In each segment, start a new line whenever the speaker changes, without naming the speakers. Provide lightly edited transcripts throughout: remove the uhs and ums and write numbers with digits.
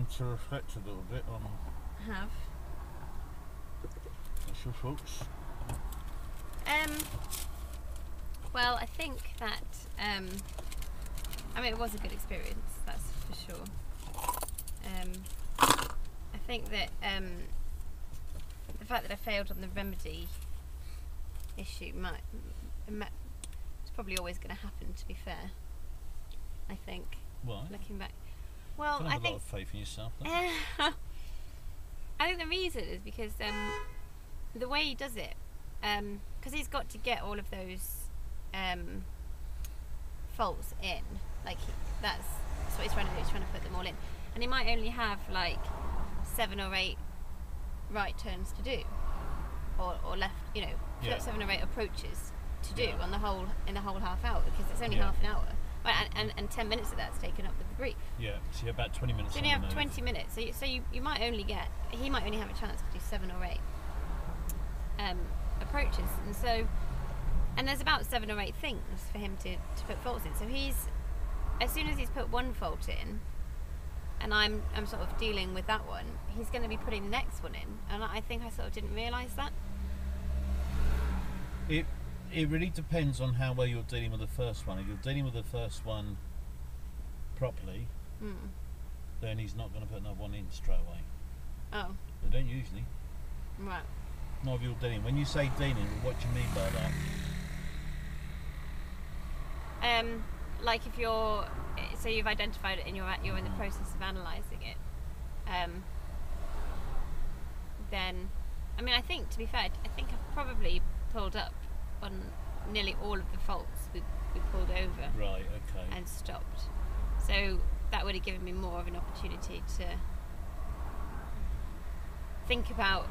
time to reflect a little bit on
Have.
what's your thoughts?
Well, I think that I mean, it was a good experience, that's for sure. I think that the fact that I failed on the remedy issue it's probably always going to happen, to be fair. I think.
Why?
Looking back, well,
You
I
have a
think
lot of faith in yourself.
I think the reason is because the way he does it, because he's got to get all of those faults in, like that's what he's trying to do. He's trying to put them all in, and he might only have like 7 or 8 right turns to do, or left, 7 or 8 approaches to do in the whole half hour, because it's only half an hour. And 10 minutes of that's taken up with the brief.
Yeah, so you're about 20 minutes.
So you only have 20 minutes. So you might only he might only have a chance to do 7 or 8 approaches, and there's about 7 or 8 things for him to put faults in. So as soon as he's put one fault in, and I'm sort of dealing with that one, he's going to be putting the next one in, and I think I sort of didn't realise that.
It really depends on how well you're dealing with the first one. If you're dealing with the first one properly, then he's not going to put another one in straight away.
Oh.
They don't usually.
Right.
Not if you're dealing. When you say dealing, what do you mean by that?
Like if you've identified it and you're in the process of analysing it, then, I mean, I think, to be fair, I think I've probably pulled up on nearly all of the faults we pulled over.
Right, okay.
And stopped. So that would have given me more of an opportunity to think about,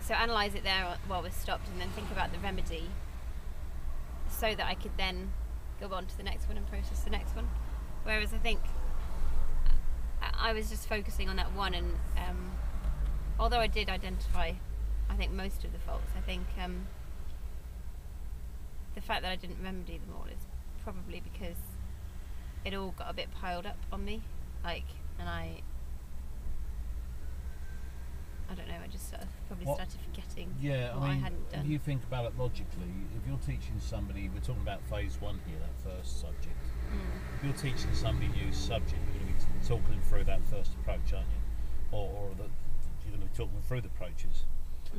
analyse it there while we're stopped, and then think about the remedy, so that I could then go on to the next one and process the next one. Whereas I think I was just focusing on that one, and although I did identify, I think, most of the faults, I think the fact that I didn't remedy them all is probably because it all got a bit piled up on me, and I don't know, I just sort of probably started forgetting what I hadn't done.
If you think about it logically, if you're teaching somebody, we're talking about phase 1 here, that first subject. If you're teaching somebody a new subject, you're going to be talking them through that first approach, aren't you? Or you're going to be talking them through the approaches.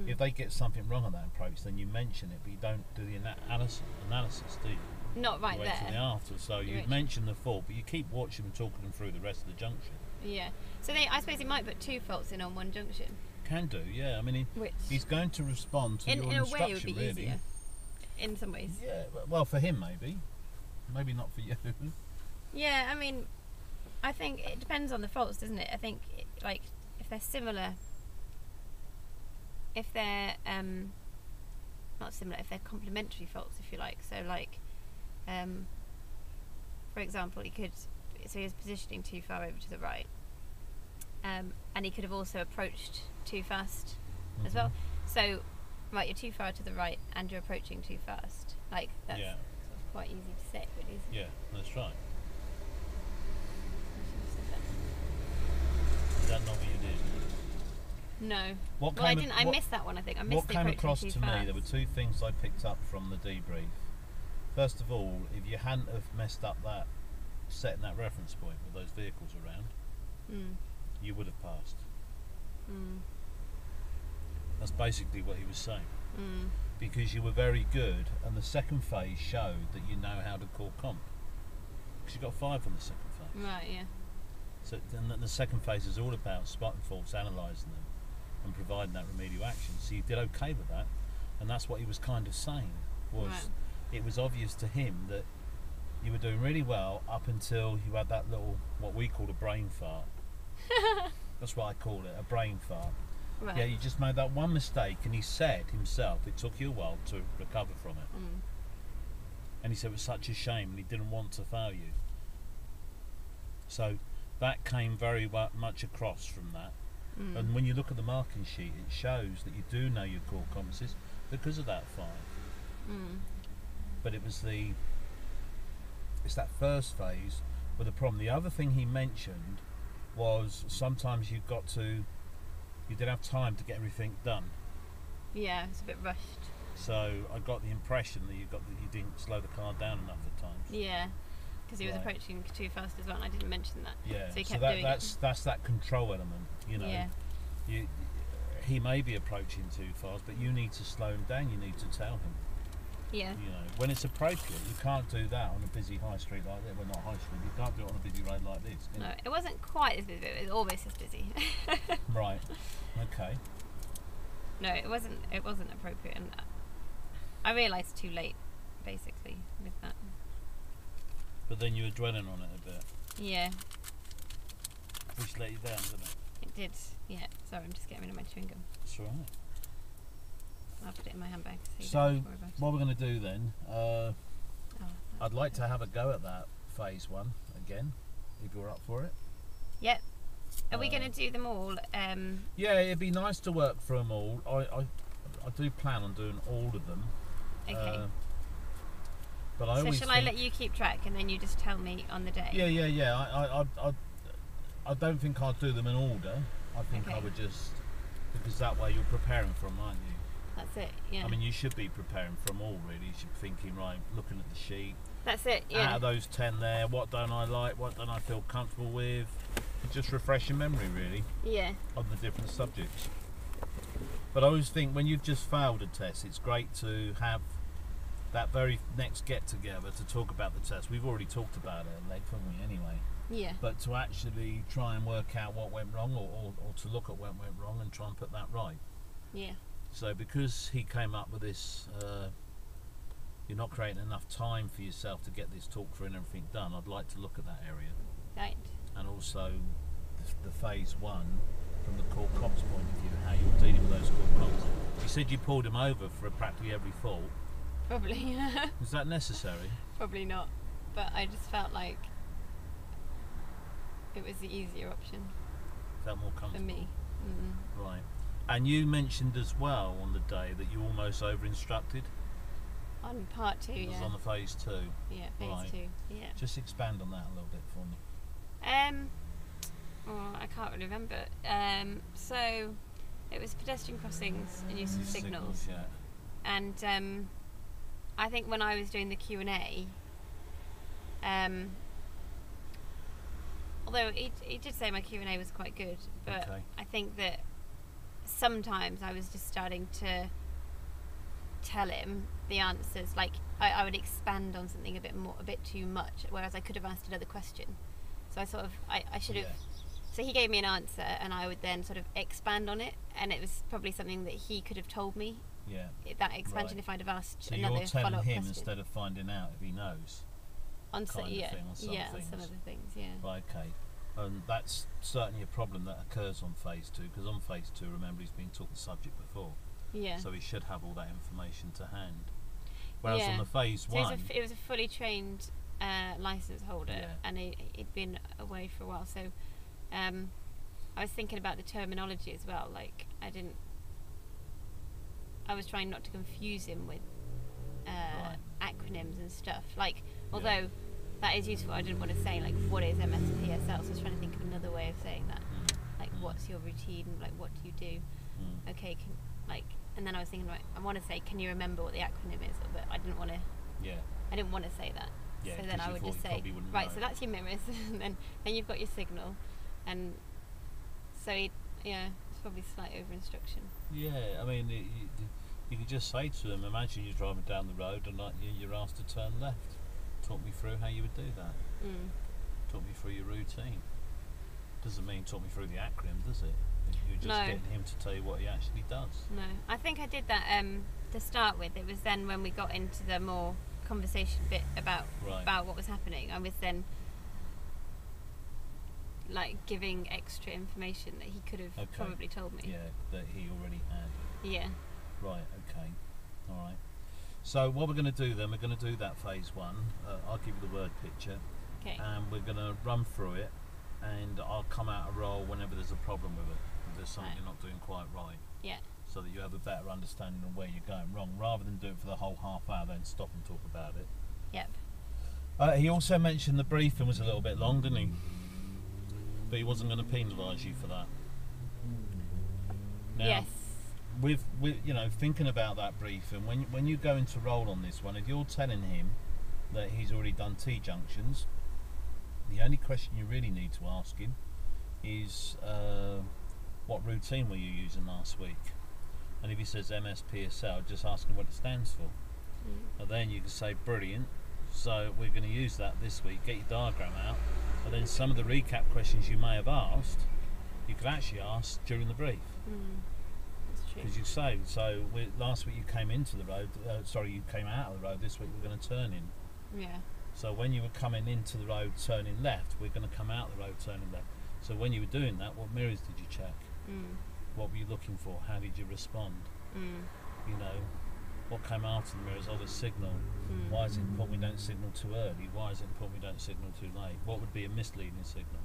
If they get something wrong on that approach, then you mention it, but you don't do the analysis, do you?
Not right
you wait
there.
till the after. So you mention the fault, but you keep watching them, talking them through the rest of the junction.
Yeah. So I suppose he might put 2 faults in on one junction.
Can do, yeah. I mean, he's going to respond to your instruction,
in a way, it would be
really.
easier. In some ways.
Yeah. Well, for him, maybe not for you.
Yeah. I mean, I think it depends on the faults, doesn't it? I think if they're similar. If they're not similar, if they're complementary faults, if you like. So, for example, he was positioning too far over to the right, and he could have also approached too fast as well. So, right, you're too far to the right, and you're approaching too fast. That's sort of quite easy to say, really, isn't it?
Yeah, that's right. Is that not what you did?
No. I didn't. I missed that one, I think. I missed the approaching too fast.
What came across to me, there were 2 things I picked up from the debrief. First of all, if you hadn't have messed up that, setting that reference point with those vehicles around, you would have passed. That's basically what he was saying. Because you were very good, and the second phase showed that you know how to call comp. Because you got 5 on the second phase.
Right, yeah.
So then the second phase is all about spotting faults, analysing them, and providing that remedial action. So you did okay with that, and that's what he was kind of saying. It was obvious to him that you were doing really well up until you had that little, what we call a brain fart. That's what I call it, a brain fart.
Right.
Yeah, you just made that one mistake, and he said himself it took you a while to recover from it. And he said it was such a shame, and he didn't want to fail you. So that came very much across from that. And when you look at the marking sheet, it shows that you do know your core competencies because of that 5. But it's that first phase with the problem. The other thing he mentioned was sometimes you didn't have time to get everything done.
Yeah, it's a bit rushed.
So I got the impression that you didn't slow the car down enough at times.
Yeah, because he was approaching too fast as well, and I didn't mention that.
Yeah,
so he kept doing it.
That's that control element. You know,
Yeah.
He may be approaching too fast, but you need to slow him down. You need to tell him.
Yeah.
You know, when it's appropriate, you can't do that on a busy high street like this. Well, not high street. You can't do it on a busy road like this.
No, it wasn't quite as busy. But it was almost as busy.
Right. Okay.
No, it wasn't appropriate, and I realised too late, basically, with that.
But then you were dwelling on it a bit,
Yeah,
which let you down, didn't it?
it did. Yeah. Sorry, I'm just getting rid of my chewing gum.
That's all right.
I'll put it in my handbag. So,
So,
you don't have to worry about it.
what we're going to do then?
Oh,
I'd like to have a go at that phase 1 again, if you're up for it.
Yep. Are we going to do them all?
Yeah, it'd be nice to work through them all. I do plan on doing all of them.
Okay.
But I
So
always
shall I let you keep track, and then you just tell me on the day?
Yeah. I don't think I'd do them in order. I think I
Okay.
would just, because that way you're preparing for them, aren't you?
That's it. Yeah.
I mean, you should be preparing for them all, really. You should be thinking, right, looking at the sheet.
That's it. Yeah.
Out of those 10 there, what don't I like? What don't I feel comfortable with? Just refresh your memory, really,
Yeah.
of the different subjects. But I always think when you've just failed a test, it's great to have that very next get together to talk about the test. We've already talked about it at length, haven't we, anyway?
Yeah.
But to actually try and work out what went wrong, or to look at what went wrong and try and put that right.
Yeah.
So because he came up with this, you're not creating enough time for yourself to get this talk through and everything done, I'd like to look at that area.
Right.
And also the phase 1 from the core comps point of view, how you're dealing with those core comps. You said you pulled him over for practically every fault.
Probably.
Is that necessary?
Probably not. But I just felt like it was the easier option
Is that more
for
comfortable?
me.
Right. And you mentioned as well on the day that you almost over-instructed.
On part 2,
It was
yeah.
on the phase 2.
Yeah, phase
Right.
2. Yeah.
Just expand on that a little bit for me.
Oh, I can't really remember. So it was pedestrian crossings and use of
Use
signals.
yeah.
And I think when I was doing the Q&A, although he did say my Q&A was quite good, but
Okay.
I think that sometimes I was just starting to tell him the answers. Like I would expand on something a bit too much, whereas I could have asked another question. So I should have.
Yeah.
So he gave me an answer, and I would then sort of expand on it, and it was probably something that he could have told me.
Yeah.
That expansion,
Right.
if I'd have asked
So
another
you're telling
follow-up
him
question.
instead of finding out if he knows.
On
kind of
yeah,
thing, on some
yeah, on
things.
some other things, yeah.
Right, okay. And that's certainly a problem that occurs on phase 2, because on phase 2, remember, he's been taught the subject before.
Yeah.
So he should have all that information to hand. Whereas
Yeah.
on the phase
So
1,
it was a fully trained license holder,
Yeah.
and he'd been away for a while. So I was thinking about the terminology as well. Like I was trying not to confuse him with
Right.
acronyms and stuff. Like, although that is useful, I didn't want to say like what is MSPSL. So I was trying to think of another way of saying that. Like, what's your routine? Like, what do you do? Okay, and then I was thinking, right, I want to say, can you remember what the acronym is? But I didn't want to.
yeah,
I didn't want to say that.
Yeah,
So then
'cause
I
you
would
thought
just
you
say,
probably wouldn't
right,
know.
so that's your mirrors, and then you've got your signal, and so it's probably slight over instruction.
yeah. I mean, you could just say to him, imagine you're driving down the road and you're asked to turn left. Talk me through how you would do that. Talk me through your routine. Doesn't mean talk me through the acronym, does it? You're just
No.
getting him to tell you what he actually does.
No, I think I did that to start with. It was then when we got into the more conversation bit about what was happening. I was then like giving extra information that he could have probably told me.
Yeah, that he already had.
Yeah.
Right, okay. Alright. So what we're going to do then, we're going to do that phase 1. I'll give you the word picture.
Okay.
And we're going to run through it, and I'll come out a roll whenever there's a problem with it. If there's something
Right.
you're not doing quite right.
Yeah.
So that you have a better understanding of where you're going wrong, rather than do it for the whole half hour, then stop and talk about it.
Yep.
He also mentioned the briefing was a little bit long, didn't he? but he wasn't going to penalise you for that. Now,
Yes.
with you know, thinking about that brief, and when you go into roll on this one, if you're telling him that he's already done T-junctions, the only question you really need to ask him is what routine were you using last week? And if he says MSPSL, just ask him what it stands for. And then you can say, brilliant, so we're going to use that this week, get your diagram out, and then some of the recap questions you may have asked, you could actually ask during the brief.
That's true.
Because you say, so last week you came into the road, you came out of the road, this week we're going to turn in.
Yeah.
So when you were coming into the road turning left, we're going to come out the road turning left. So when you were doing that, what mirrors did you check? What were you looking for? How did you respond? You know, what came after the mirrors? Oh, the signal. Why is it important we don't signal too early? Why is it important we don't signal too late? What would be a misleading signal?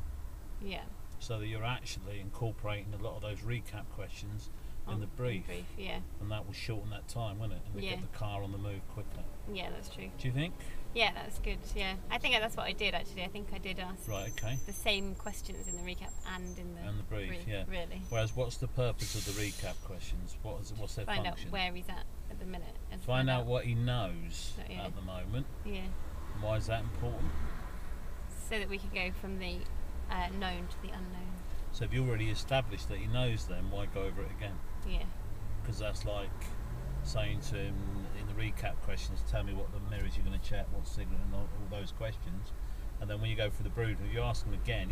Yeah.
So that you're actually incorporating a lot of those recap questions in the brief.
Yeah.
And that will shorten that time, won't it? And
Yeah.
get the car on the move quicker.
Yeah, that's true.
Do you think?
Yeah, that's good. Yeah, I think that's what I did actually. I think I did ask
Right, okay.
the same questions in the recap and in the
brief, yeah.
Really.
Whereas, what's the purpose of the recap questions? What's their
Find
function?
out where he's at the minute. And
Find out what he knows
Yeah.
at the moment.
Yeah.
And why is that important?
So that we can go from the known to the unknown.
So if you already established that he knows them, why go over it again?
Yeah.
Because that's like saying to him in the recap questions, tell me what the mirrors you're going to check, what signal, and all those questions. And then when you go for the brood, if you ask him again,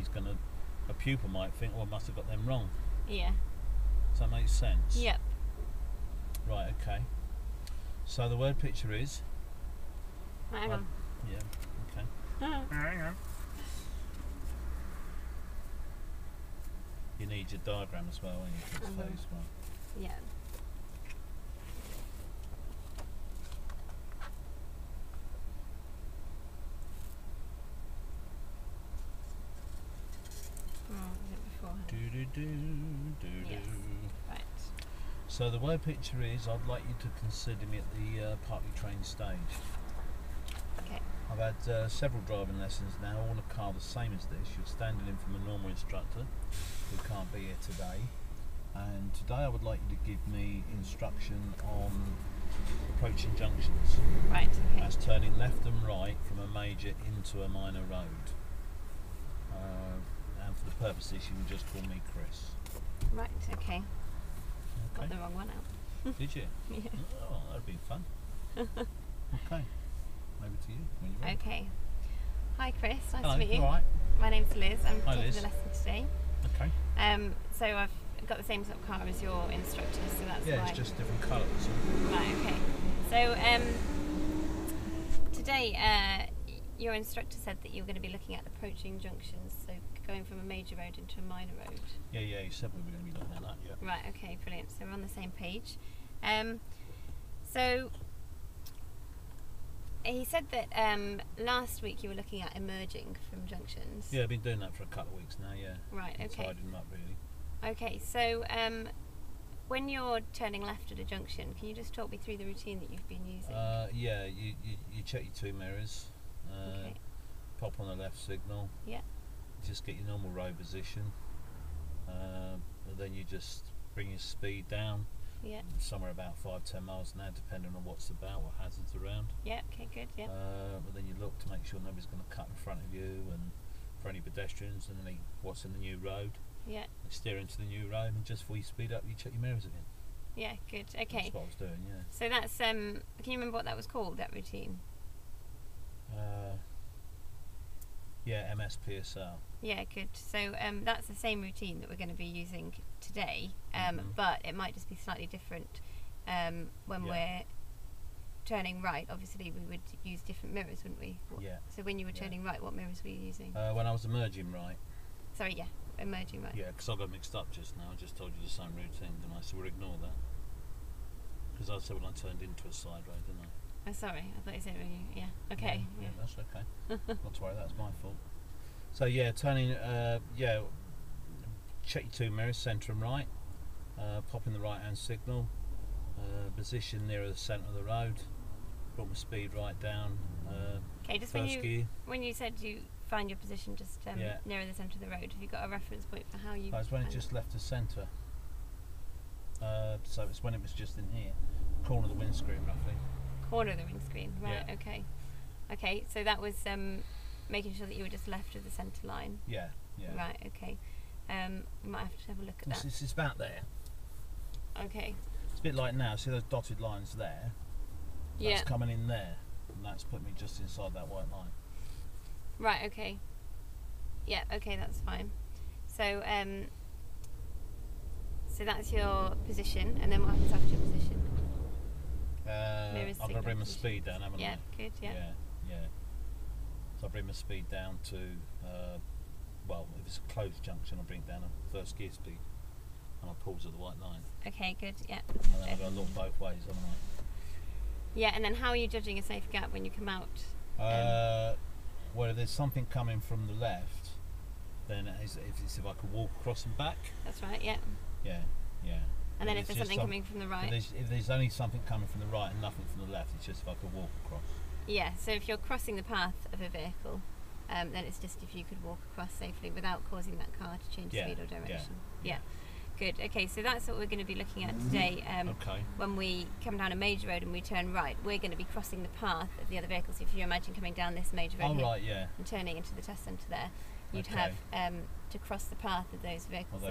a pupil might think, oh, I must have got them wrong.
Yeah.
Does that make sense?
Yep.
Right, okay. So the word picture is?
Hang on.
Yeah, okay.
Hang on.
You need your diagram as well, won't you, for this phase one?
Yeah. Yes. Right.
So the word picture is, I'd like you to consider me at the partly trained stage.
Okay.
I've had several driving lessons now, all in a car the same as this. You're standing in from a normal instructor who can't be here today. And today I would like you to give me instruction on approaching junctions.
Right, okay.
That's turning left and right from a major into a minor road. And for the purposes, you can just call me Chris.
Right, okay. Got
Okay.
the wrong one out.
Did you?
Yeah.
Oh, that'd be fun. Okay. Over to you when you're ready.
Okay. Hi Chris, nice
Hello,
to meet you.
all right.
My name's Liz. I'm
Hi,
taking
Liz.
the lesson today.
Okay.
So I've got the same sort of car as your instructor, so that's
Yeah,
why.
it's just different colours.
Right, okay. So today your instructor said that you were going to be looking at approaching junctions, so going from a major road into a minor road.
Yeah, you said we were going to be looking at that, yeah.
Right, okay, brilliant. So we're on the same page. So he said that last week you were looking at emerging from junctions.
Yeah, I've been doing that for a couple of weeks now, yeah.
Right, okay.
Tidying them up, really.
Okay, so when you're turning left at a junction, can you just talk me through the routine that you've been using?
Yeah, you check your two mirrors,
Okay.
pop on the left signal,
Yeah.
just get your normal road position, and then you just bring your speed down,
Yeah.
somewhere about 5-10 miles an hour, depending on what's about, what hazards around.
Yeah, okay, good, yeah.
But then you look to make sure nobody's going to cut in front of you, and for any pedestrians, and then what's in the new road.
Yeah.
You steer into the new road, and just before you speed up, you check your mirrors again.
Yeah, good, okay.
That's what I was doing, yeah.
So that's, can you remember what that was called, that routine?
Yeah, MSPSL.
Yeah, good. So that's the same routine that we're going to be using today, but it might just be slightly different when we're turning right. Obviously, we would use different mirrors, wouldn't we?
Yeah.
So when you were turning right, what mirrors were you using?
When I was emerging right.
Sorry, yeah, emerging right.
Yeah, because I got mixed up just now. I just told you the same routine, didn't I? So we'll ignore that. Because I said when I turned into a side road, didn't I?
Oh, sorry, I thought you said when you, yeah. Okay.
Yeah, that's okay. Not to worry, that's my fault. So yeah, turning, check your two mirrors, centre and right. Pop in the right hand signal. Position nearer the centre of the road. Brought my speed right down.
Okay, just
first gear.
when you said you find your position just nearer the centre of the road. Have you got a reference point for how you?
It's when it just left the centre. So it's when it was just in here, corner of the windscreen roughly.
Corner of the windscreen, right?
Yeah.
Okay. Okay, so that was making sure that you were just left of the centre line.
Yeah. Yeah.
Right. Okay. We might have to have a look at that.
It's about there.
Okay.
It's a bit like now. See those dotted lines there? That's coming in there, and that's put me just inside that white line.
Right. Okay. Yeah. Okay, that's fine. So so that's your position, and then what happens after your position?
I've got to bring my speed down, haven't I?
Yeah. Good. Yeah.
Yeah. So I bring my speed down to, well, if it's a closed junction, I'll bring it down to first gear speed, and I'll pause at the white line.
Okay. Good. Yeah.
And then I've got to look both ways, haven't I?
Yeah. And then how are you judging a safe gap when you come out?
Well, if there's something coming from the left, then if I could walk across and back.
That's right. Yeah.
Yeah.
And then if there's something coming from the right.
If there's only something coming from the right and nothing from the left, it's just if I could walk across.
Yeah, so if you're crossing the path of a vehicle, then it's just if you could walk across safely without causing that car to change speed or direction. Yeah. Good. Okay, so that's what we're going to be looking at today. When we come down a major road and we turn right, we're going to be crossing the path of the other vehicles. If you imagine coming down this major road and turning into the test centre there, you'd have to cross the path of those vehicles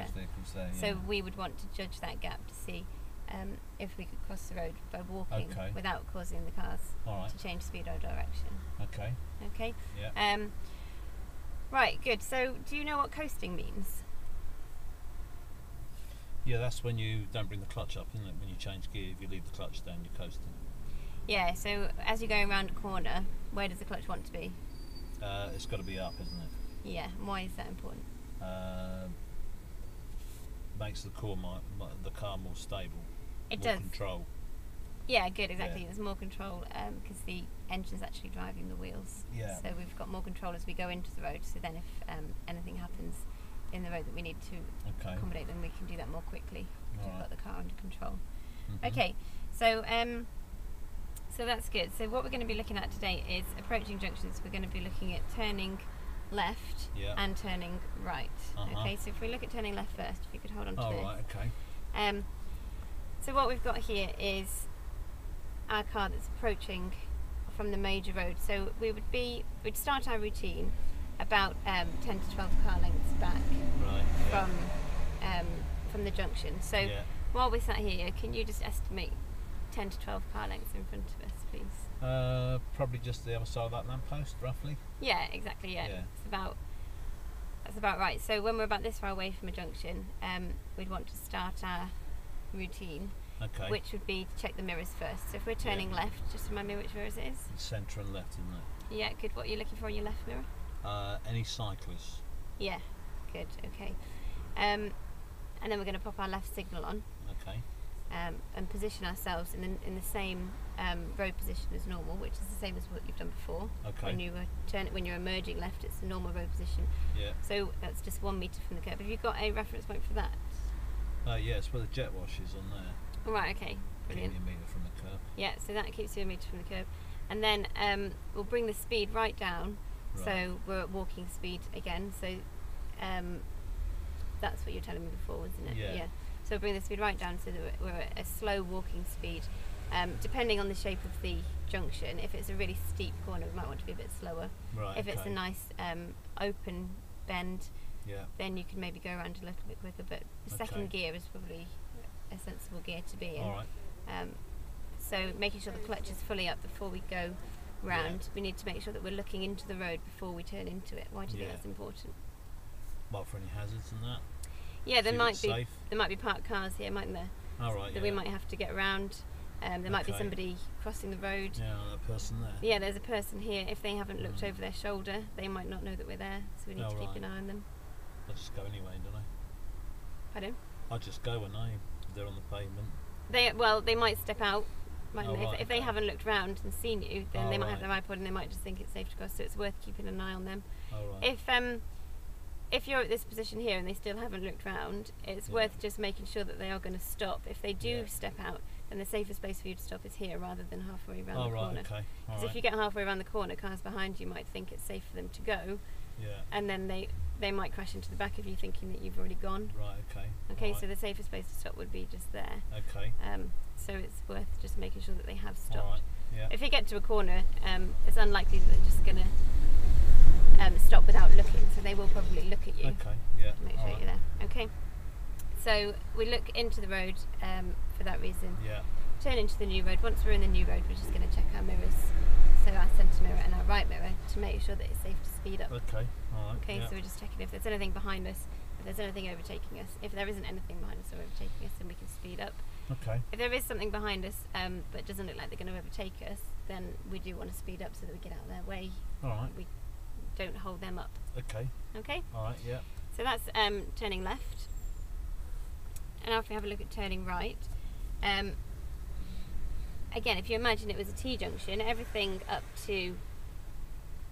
there. So we would want to judge that gap to see if we could cross the road by walking without causing the cars to change speed or direction. Okay.
Yeah.
Right, good. So do you know what coasting means?
Yeah, that's when you don't bring the clutch up, isn't it? When you change gear, if you leave the clutch down, you're coasting.
Yeah, so as you're going around a corner, where does the clutch want to be?
It's got to be up, isn't it?
Yeah, and why is that important?
Makes the car more stable.
It
more
does.
Control.
Yeah, good, exactly.
Yeah.
There's more control because the engine's actually driving the wheels.
Yeah.
So we've got more control as we go into the road. So then if anything happens in the road that we need to accommodate, then we can do that more quickly because we've got the car under control.
Mm-hmm.
Okay, so so that's good. So what we're going to be looking at today is approaching junctions. We're going to be looking at turning left and turning right. Okay, so if we look at turning left first, if you could hold on to this.
Right, okay.
So what we've got here is our car that's approaching from the major road. So we'd start our routine about 10 to 12 car lengths back from the junction. So while we're sat here, can you just estimate 10 to 12 car lengths in front of us, please?
Probably just the other side of that lamppost, roughly.
Yeah, exactly. Yeah. That's about right. So when we're about this far away from a junction, we'd want to start our routine, which would be to check the mirrors first. So if we're turning left, just remind me which mirrors it is.
It's centre and left, isn't it?
Yeah, good. What are you looking for in your left mirror?
Any cyclists.
Yeah, good. Okay. And then we're going to pop our left signal on.
Okay.
And position ourselves in the same road position as normal, which is the same as what you've done before.
Okay.
When you're emerging left, it's the normal road position.
Yeah.
So that's just 1 metre from the curb. Have you got a reference point for that?
Yeah, it's where the jet wash is on there.
Right. Okay. Brilliant.
Keep me a metre from the curb.
Yeah. So that keeps you 1 metre from the curb, and then we'll bring the speed right down.
Right.
So we're at walking speed again. So that's what you were telling me before, wasn't it?
Yeah.
So we'll bring the speed right down so that we're at a slow walking speed. Depending on the shape of the junction, if it's a really steep corner, we might want to be a bit slower.
Right.
If it's a nice open bend,
yeah,
then you can maybe go around a little bit quicker. But the second gear is probably a sensible gear to be in.
All right.
So making sure the clutch is fully up before we go round. We need to make sure that we're looking into the road before we turn into it. Why do you think that's important?
Well, for any hazards and that.
Yeah, there might be parked cars here, mightn't there?
All right.
That we might have to get around. There might be somebody crossing the road.
Yeah, that person there.
Yeah, there's a person here. If they haven't looked over their shoulder, they might not know that we're there, so we need to keep an eye on them.
I'll just go anyway, don't I?
Pardon?
I'll just go when they're on the pavement.
They might step out. If they haven't looked round and seen you, then they might have their iPod and they might just think it's safe to cross. So it's worth keeping an eye on them. If you're at this position here and they still haven't looked round, it's worth just making sure that they are going to stop. If they do step out, then the safest place for you to stop is here rather than halfway around the corner. Because if you get halfway around the corner, cars behind you might think it's safe for them to go,
Yeah.
And then they might crash into the back of you thinking that you've already gone.
Right. Okay.
Okay,
Right.
so the safest place to stop would be just there.
Okay.
So it's worth just making sure that they have stopped.
All right. Yeah.
If you get to a corner, it's unlikely that they're just going to stop without looking, so they will probably look at you.
Okay. Yeah.
To make sure
All right.
you're there. Okay. So we look into the road for that reason.
Yeah.
Turn into the new road. Once we're in the new road, we're just going to check our mirrors, so our centre mirror and our right mirror, to make sure that it's safe to speed up.
Okay. All right.
Okay,
Yeah.
so we're just checking if there's anything behind us, if there's anything overtaking us. If there isn't anything behind us or overtaking us, then we can speed up.
Okay.
If there is something behind us, but it doesn't look like they're going to overtake us, then we do want to speed up so that we get out of their way.
All right.
We don't hold them up.
Okay.
Okay,
All right. Yeah.
so that's turning left. And now if we have a look at turning right, again, if you imagine it was a T-junction, everything up to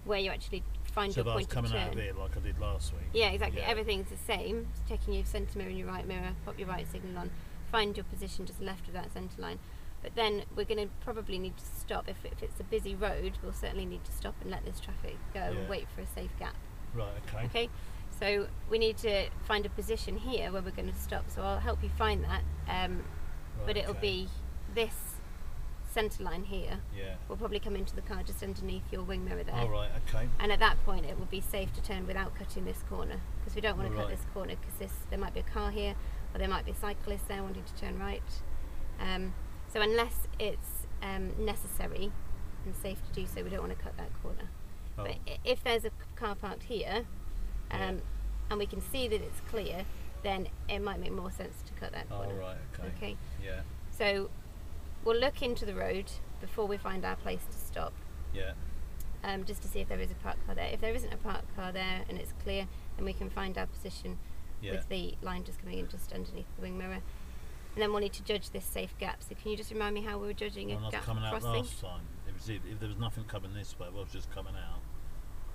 where you actually find
So if
your
I was
point of
coming
turn.
out of here like I did last week.
Yeah, exactly.
Yeah.
Everything's the same. Just checking your centre mirror and your right mirror, pop your right signal on, find your position just left of that centre line. But then we're going to probably need to stop. If it's a busy road, we'll certainly need to stop and let this traffic go
Yeah.
and wait for a safe gap.
Right. Okay.
Okay, so we need to find a position here where we're going to stop. So I'll help you find that.
Right,
But it'll
okay.
be this centre line here.
Yeah.
Will probably come into the car just underneath your wing mirror there.
All right. Okay.
And at that point, it will be safe to turn without cutting this corner, because we don't want to cut
Right.
this corner because there might be a car here, or there might be a cyclist there wanting to turn right. So unless it's necessary and safe to do so, we don't want to cut that corner.
Oh.
But if there's a car parked here,
Yeah.
and we can see that it's clear, then it might make more sense to cut that
All
corner.
right. Okay.
Okay.
Yeah.
So we'll look into the road before we find our place to stop.
Yeah.
Just to see if there is a parked car there. If there isn't a parked car there and it's clear, then we can find our position
Yeah.
with the line just coming in just underneath the wing mirror. And then we'll need to judge this safe gap. So can you just remind me how we were judging
When I
a
was
gap
coming out
crossing?
last time, it was if there was nothing coming this way, I was just coming out,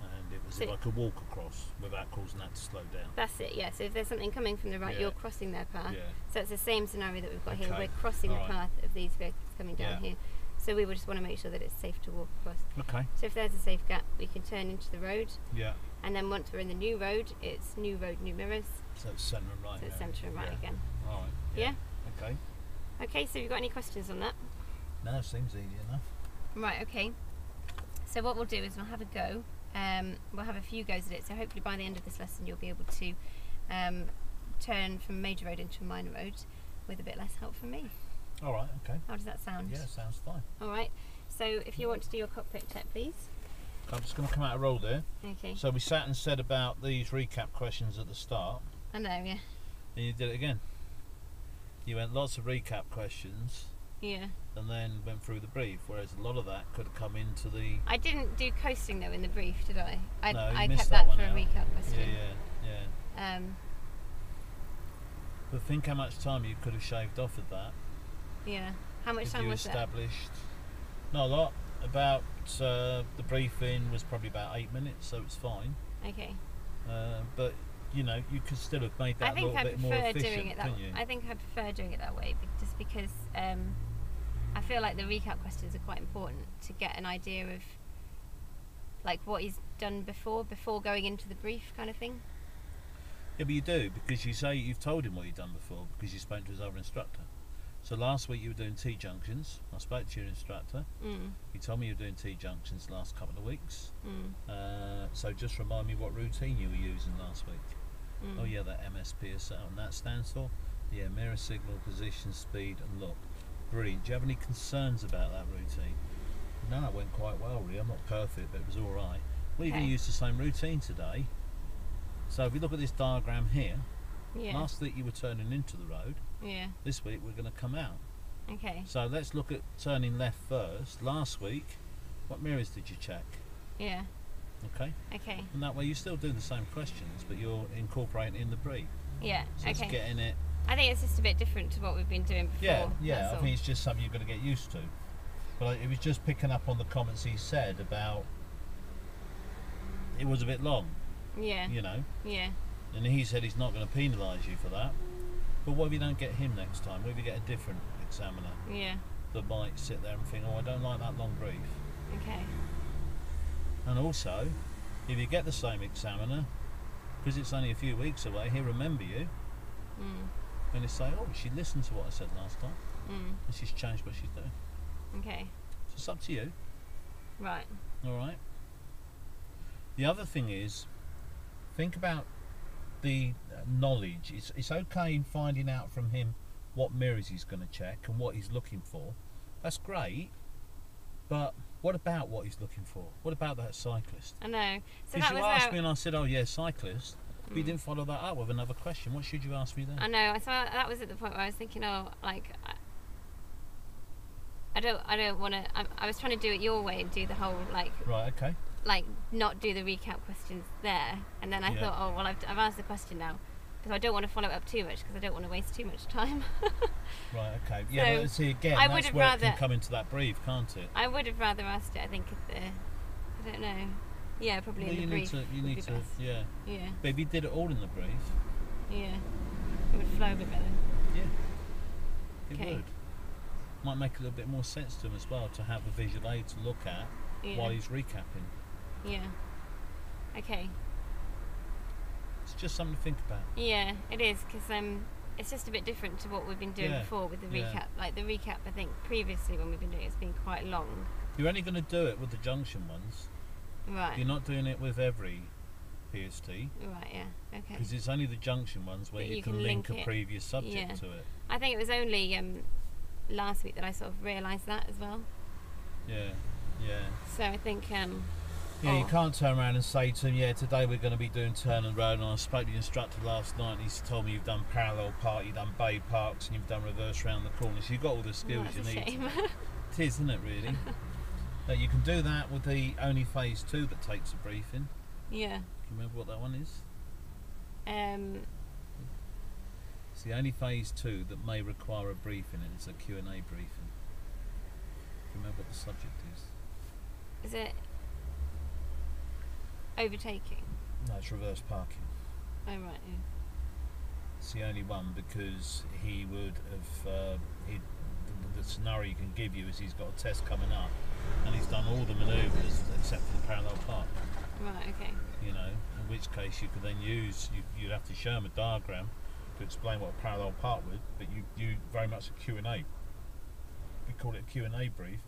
and it was
So-
if I could walk across without causing that to slow down.
That's it, yeah. So if there's something coming from the right,
Yeah.
you're crossing their path.
Yeah.
So it's the same scenario that we've got here.
Okay.
We're crossing the
Alright.
path of these vehicles coming down
Yeah.
here. So we would just want to make sure that it's safe to walk across.
Okay.
So if there's a safe gap, we can turn into the road.
Yeah.
And then once we're in the new road, it's new road, new mirrors.
So it's centre and right.
So it's
now.
centre and right
Yeah.
again.
All right.
Yeah?
Okay.
Okay, so have you got any questions on that?
No, seems easy enough.
Right, okay. So what we'll do is we'll have a go. We'll have a few goes at it. So hopefully by the end of this lesson you'll be able to turn from a major road into a minor road with a bit less help from me.
All right. Okay.
How does that sound?
Yeah, sounds fine.
All right. So if you want to do your cockpit check, please.
I'm just going to come out of roll there.
Okay.
So we sat and said about these recap questions at the start,
I know, yeah.
and you did it again. You went lots of recap questions,
Yeah.
and then went through the brief, whereas a lot of that could have come into the.
I didn't do coasting though in the brief, did I?
No, you
I
missed
kept
that
that
one
for a
out.
recap question.
Yeah. But think how much time you could have shaved off of that.
Yeah. How much
If
time
you
was that?
established. Not a lot. About the briefing was probably about 8 minutes, so it's fine.
Okay.
But you know, you could still have made
I
that a
think
little
I
bit more
prefer
efficient,
doing it that
couldn't
way.
you?
I think I prefer doing it that way just because I feel like the recap questions are quite important to get an idea of like what he's done before going into the brief kind of thing.
Yeah, but you do, because you say you've told him what you've done before because you spoke to his other instructor. So last week you were doing T-junctions. I spoke to your instructor. You told me you were doing T-junctions the last couple of weeks. So just remind me what routine you were using last week. Oh yeah, that MSPSL, and that stands for? Yeah, mirror signal, position, speed and look. Brilliant. Do you have any concerns about that routine? No, it went quite well really. I'm not perfect, but it was alright. We're going to
Okay.
use the same routine today. So if we look at this diagram here,
Yeah.
last week you were turning into the road.
Yeah.
This week we're going to come out.
Okay.
So let's look at turning left first. Last week, what mirrors did you check?
Yeah.
Okay.
Okay.
And that way you still do the same questions, but you're incorporating in the brief.
Yeah.
So it's
Okay.
getting it.
I think it's just a bit different to what we've been doing before.
Yeah,
that's
I
all.
think it's just something you're going to get used to. But it was just picking up on the comments he said about it was a bit long,
Yeah.
you know.
Yeah.
And he said he's not going to penalise you for that. But what if you don't get him next time? What if you get a different examiner
Yeah.
that might sit there and think, oh, I don't like that long brief?
Okay.
And also, If you get the same examiner, because it's only a few weeks away, he'll remember you. And he'll say, oh, she listened to what I said last time. And she's changed what she's doing.
Okay.
So it's up to you.
Right.
Alright. The other thing is, think about the knowledge. It's okay finding out from him what mirrors he's going to check and what he's looking for. That's great. But what about what he's looking for? What about that cyclist?
I know. So
Because
that
you
was
asked me and I said, oh yeah, cyclist. But you didn't follow that up with another question. What should you ask me then?
I know. So that was at the point where I was thinking, oh, like, I don't want to. I was trying to do it your way and do the whole like.
Right. Okay.
Like not do the recap questions there, and then I thought, oh well, I've asked the question now, because I don't want to follow it up too much, because I don't want to waste too much time.
Right. Okay. Yeah.
So
but see again,
I
that's
would have
where
rather,
it can come into that brief, can't it?
I would have rather asked it. I think at the. I don't know. Yeah, probably
Well,
in the brief.
You need to. Yeah.
Yeah.
But if you did it all in the brief.
Yeah. It would flow a bit better.
Yeah. It
Okay.
would. Might make a little bit more sense to him as well to have a visual aid to look at while he's recapping.
Yeah. Okay.
It's just something to think about.
Yeah, it is, because it's just a bit different to what we've been doing before with the recap. Like the recap, I think previously when we've been doing it's been quite long.
You're only going to do it with the junction ones.
Right.
You're not doing it with every PST.
Right. Yeah. Okay.
Because it's only the junction ones where
That
you can link a
it.
previous subject to it.
I think it was only last week that I sort of realised that as well.
Yeah. Yeah.
So I think.
Yeah, you can't turn around and say to him, yeah, today we're going to be doing turn and road, and I spoke to the instructor last night and he's told me you've done parallel park, you've done bay parks and you've done reverse round the corner, so you've got all the skills you need.
Shame.
It is, isn't it, really? You can do that with the only phase 2 that takes a briefing.
Yeah.
Can you remember what that one is? It's the only phase 2 that may require a briefing, and it's a Q&A briefing. Do you remember what the subject is?
Is it overtaking?
No, it's reverse parking.
Oh right. Yeah.
It's the only one because he would have. The scenario he can give you is he's got a test coming up, and he's done all the manoeuvres except for the parallel park.
Right. Okay.
You know, in which case you could then use. You'd have to show him a diagram to explain what a parallel park would, but you very much a Q&A. We call it a Q&A brief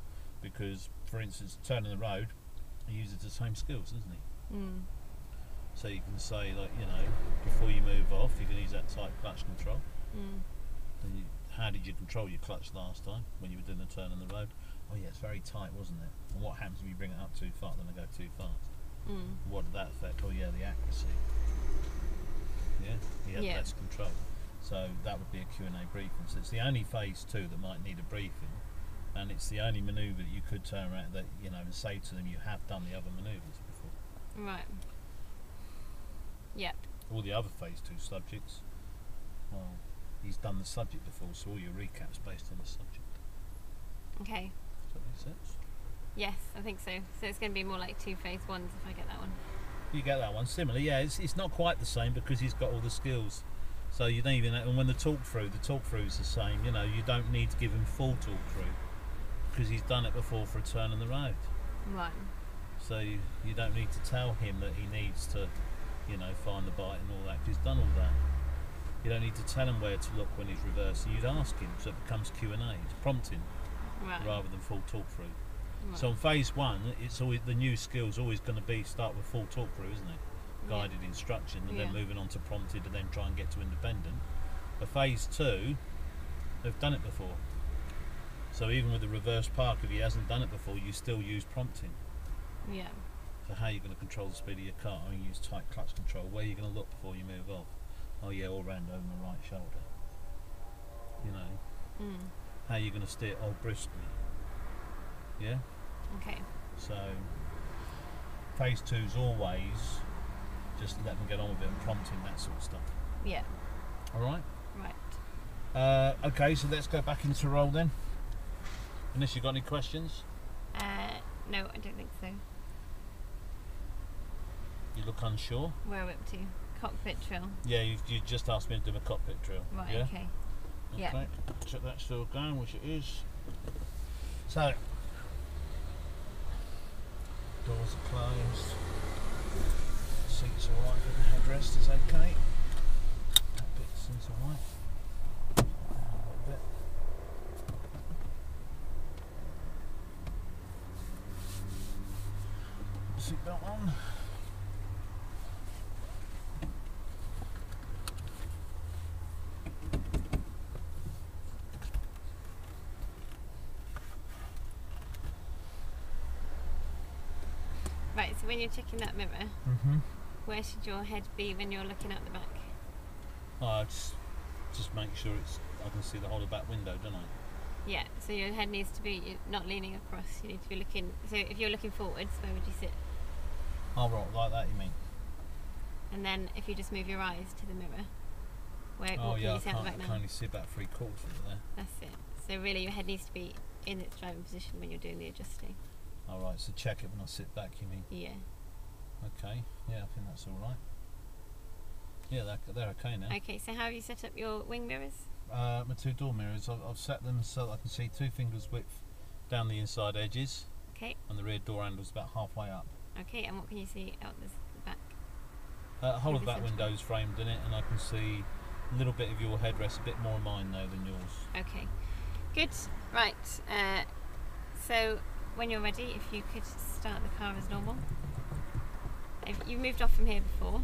because, for instance, turning the road, he uses the same skills, doesn't he? So you can say, like, you know, before you move off, you can use that tight clutch control. Then how did you control your clutch last time when you were doing the turn on the road? Oh yeah, it's very tight, wasn't it? And what happens if you bring it up too far? Then I go too fast. What did that affect? Oh yeah, the accuracy. Yeah, he had less control. So that would be a Q&A briefing. So it's the only phase 2 that might need a briefing, and it's the only manoeuvre that you could turn around that, you know, and say to them you have done the other manoeuvres before.
Right. Yep.
All the other phase 2 subjects, well, he's done the subject before, so all your recaps based on the subject.
Okay.
Does that make sense?
Yes, I think so. So it's going to be more like 2 phase 1s if I get that one.
You get that one. Similar, yeah. It's not quite the same because he's got all the skills. So you don't even. And when the talk through is the same. You know, you don't need to give him full talk through because he's done it before for a turn on the road.
Right.
So you don't need to tell him that he needs to, you know, find the bite and all that because he's done all that. You don't need to tell him where to look when he's reversing. You'd ask him, so it becomes Q&A. It's prompting rather than full talk through. Right. So on phase 1, it's always the new skill's always going to be start with full talk through, isn't it? Guided instruction, and then moving on to prompted, and then try and get to independent. But phase 2, they've done it before. So even with the reverse park, if he hasn't done it before, you still use prompting.
Yeah.
So how are you going to control the speed of your car? I mean, use tight clutch control. Where are you going to look before you move off? Oh yeah, all round over my right shoulder. You know. How are you going to steer? Oh, briskly. Yeah.
Okay.
So phase 2's always just let them get on with it and prompting, that sort of stuff.
Yeah.
All right.
Right.
Okay, so let's go back into roll then. Unless you've got any questions.
No, I don't think so.
You look unsure.
Where are we up to? Cockpit drill.
Yeah, you just asked me to do a cockpit drill.
Right.
Yeah?
Okay.
Okay.
Yeah.
Check that's still going, which it is. So doors are closed. seat's alright, but the headrest is okay. That bit seems alright. A little bit. Seatbelt on.
Right, so when you're checking that mirror, where should your head be when you're looking out the back?
Just make sure I can see the whole of the back window, don't I?
Yeah, so your head needs to be not leaning across, you need to be looking, so if you're looking forwards, where would you sit?
Oh, right, like that you mean?
And then if you just move your eyes to the mirror, what
Oh
can
yeah,
you see out the back
I
now?
can only see about 3/4 of it there.
That's it. So really your head needs to be in its driving position when you're doing the adjusting.
Alright, so check it when I sit back, you mean?
Yeah.
Okay, yeah, I think that's alright. Yeah, they're okay now.
Okay, so how have you set up your wing mirrors?
My 2 door mirrors, I've set them so that I can see 2 fingers width down the inside edges.
Okay.
And the rear door handle's about halfway up.
Okay, and what can you see out the back?
The whole of
Maybe
that window's framed in it, and I can see a little bit of your headrest, a bit more of mine though than yours.
Okay, good. Right, so when you're ready, if you could start the car as normal. You've moved off from here before.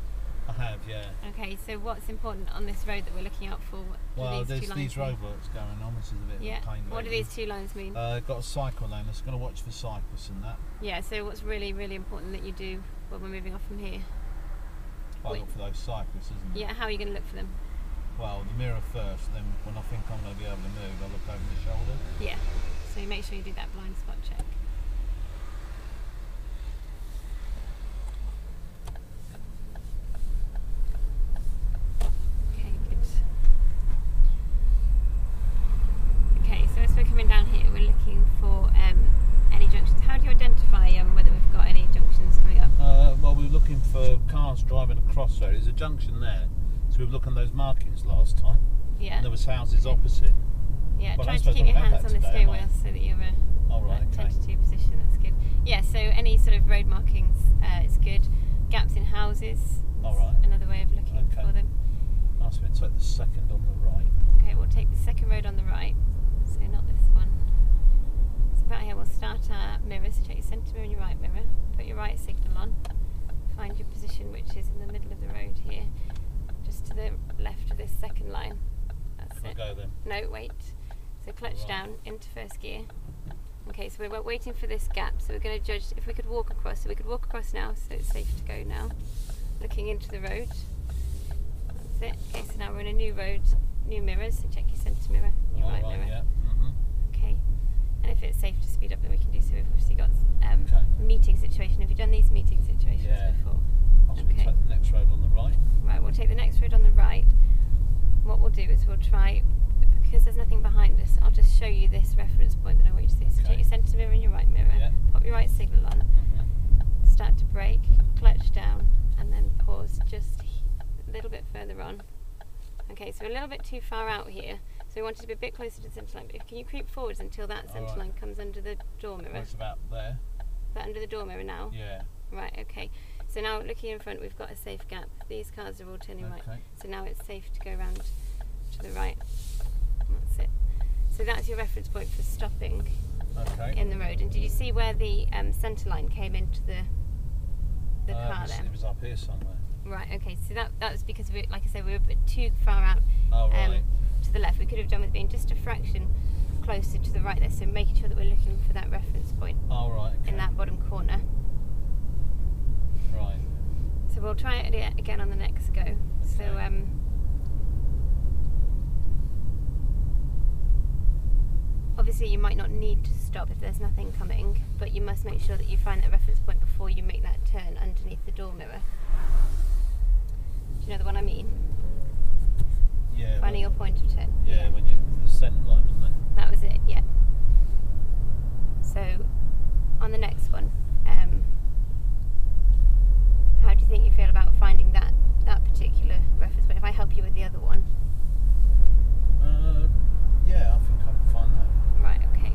I have, yeah.
Okay, so what's important on this road that we're looking out for?
Well, there's these roadworks going on, which is a bit of a pain.
What do these 2 lines mean?
Got a cycle lane, it's going to watch for cyclists and that.
Yeah, so what's really, really important that you do when we're moving off from here?
I look for those cyclists, isn't it?
Yeah, how are you going to look for them?
Well, the mirror first, then when I think I'm going to be able to move, I look over my shoulder.
Yeah, so you make sure you do that blind spot check. Okay, good. Okay, so as we're coming down here, we're looking for any junctions. How do you identify whether we've got any junctions coming up?
Well, we were looking for cars driving across there. There's a junction there, so we were looking at those markings last time.
Yeah.
And there was houses opposite.
Yeah,
Well,
try to keep your hands on the steering wheel so that you're
right, okay.
22 position, that's good. Yeah, so any sort of road markings is good. Gaps in houses, another way of looking for them.
I'll take the second on the right.
Okay, we'll take the second road on the right, so not this one. So about here we'll start our mirrors, so check your centre mirror and your right mirror, put your right signal on, find your position which is in the middle of the road here, just to the left of this second line. That's it.
I'll go then.
No, wait. So clutch down into first gear. Okay, so we're waiting for this gap, so we're going to judge if we could walk across. So we could walk across now, so it's safe to go now. Looking into the road. That's it. Okay, so now we're in a new road, new mirrors, so check your centre mirror, your right mirror.
Yeah.
Okay, and if it's safe to speed up, then we can do so. We've obviously got meeting situation. Have you done these meeting situations before?
Possibly take the next road on the right.
Right, we'll take the next road on the right. What we'll do is we'll try, because there's nothing behind us, I'll just show you this reference point that I want you to see. So take your centre mirror and your right mirror, pop your right signal on, start to brake, clutch down, and then pause just a little bit further on. Okay, so we're a little bit too far out here, so we want it to be a bit closer to the centre line. But can you creep forwards until that centre line comes under the door mirror?
It's about there.
Is that under the door mirror now?
Yeah.
Right, okay. So now looking in front, we've got a safe gap. These cars are all turning right. So now it's safe to go around to the right. That's it. So that's your reference point for stopping in the road. And did you see where the centre line came into the car there?
It was up here somewhere.
Right, okay. So that was because, like I said, we were a bit too far out to the left. We could have done with being just a fraction closer to the right there. So making sure that we're looking for that reference point in that bottom corner.
Right.
So we'll try it again on the next go. So obviously you might not need to stop if there's nothing coming, but you must make sure that you find that reference point before you make that turn underneath the door mirror. Do you know the one I mean?
Yeah.
Finding your point of turn.
Yeah, when you the centre line, wasn't it?
That was it, yeah. So on the next one, how do you think you feel about finding that particular reference point? If I help you with the other one.
Yeah, I think I can find that.
Right, okay.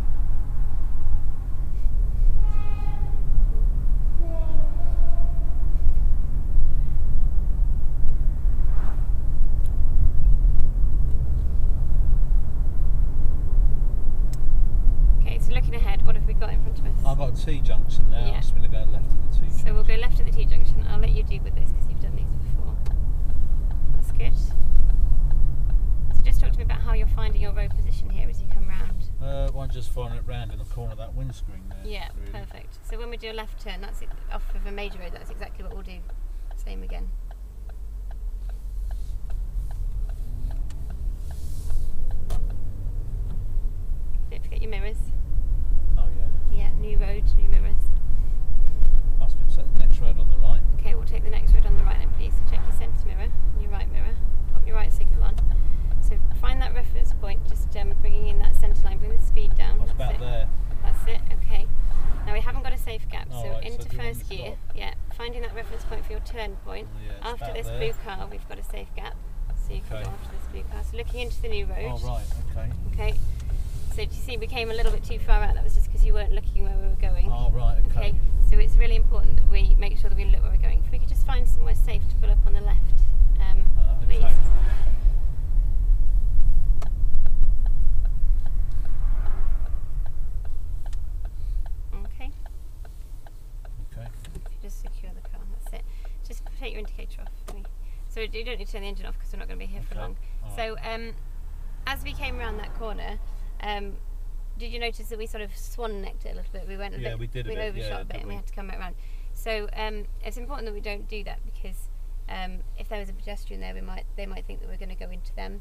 T-junction now.
Yeah.
I'm going to go left at the T-junction.
So we'll go left at the T-junction. I'll let you deal with this because you've done these before. That's good. So just talk to me about how you're finding your road position here as you come round.
Well, just following it round in the corner of that windscreen there.
Yeah,
really.
perfect. So when we do a left turn, that's it, off of a major road, that's exactly what we'll do. Same again. Don't forget your mirrors.
Oh yeah.
Yeah, new road, new mirrors.
Must be set the next road on the right.
Okay, we'll take the next road on the right then, please. So check your centre mirror and your right mirror. Pop your right signal on. So find that reference point, just bringing in that centre line, bring the speed down.
I was
That's
about
it.
there.
That's it, okay. Now we haven't got a safe gap,
Oh,
so
right,
into
so do you want
first
me to
gear,
stop?
yeah, finding that reference point for your turn point.
Oh, yeah, it's
After
about
this
there.
blue car, we've got a safe gap, so you can
Okay.
go after this blue car. So looking into the new road.
Oh right, okay.
Okay, so do you see we came a little bit too far out? That was just because you weren't looking where we were going.
Oh right, okay.
So it's really important that we make sure that we look where we're going. If we could just find somewhere safe to pull up on the left, please.
Okay.
Okay.
Okay.
Just secure the car. That's it. Just take your indicator off for me. So you don't need to turn the engine off because we're not going to be here for
Okay.
long.
All
So as we came around that corner, did you notice that we sort of swan-necked it a little bit? We went a
Yeah,
bit,
we did a bit,
overshot
yeah,
a bit,
didn't
and we
we?
had to come back around. So it's important that we don't do that because if there was a pedestrian there, they might think that we're going to go into them.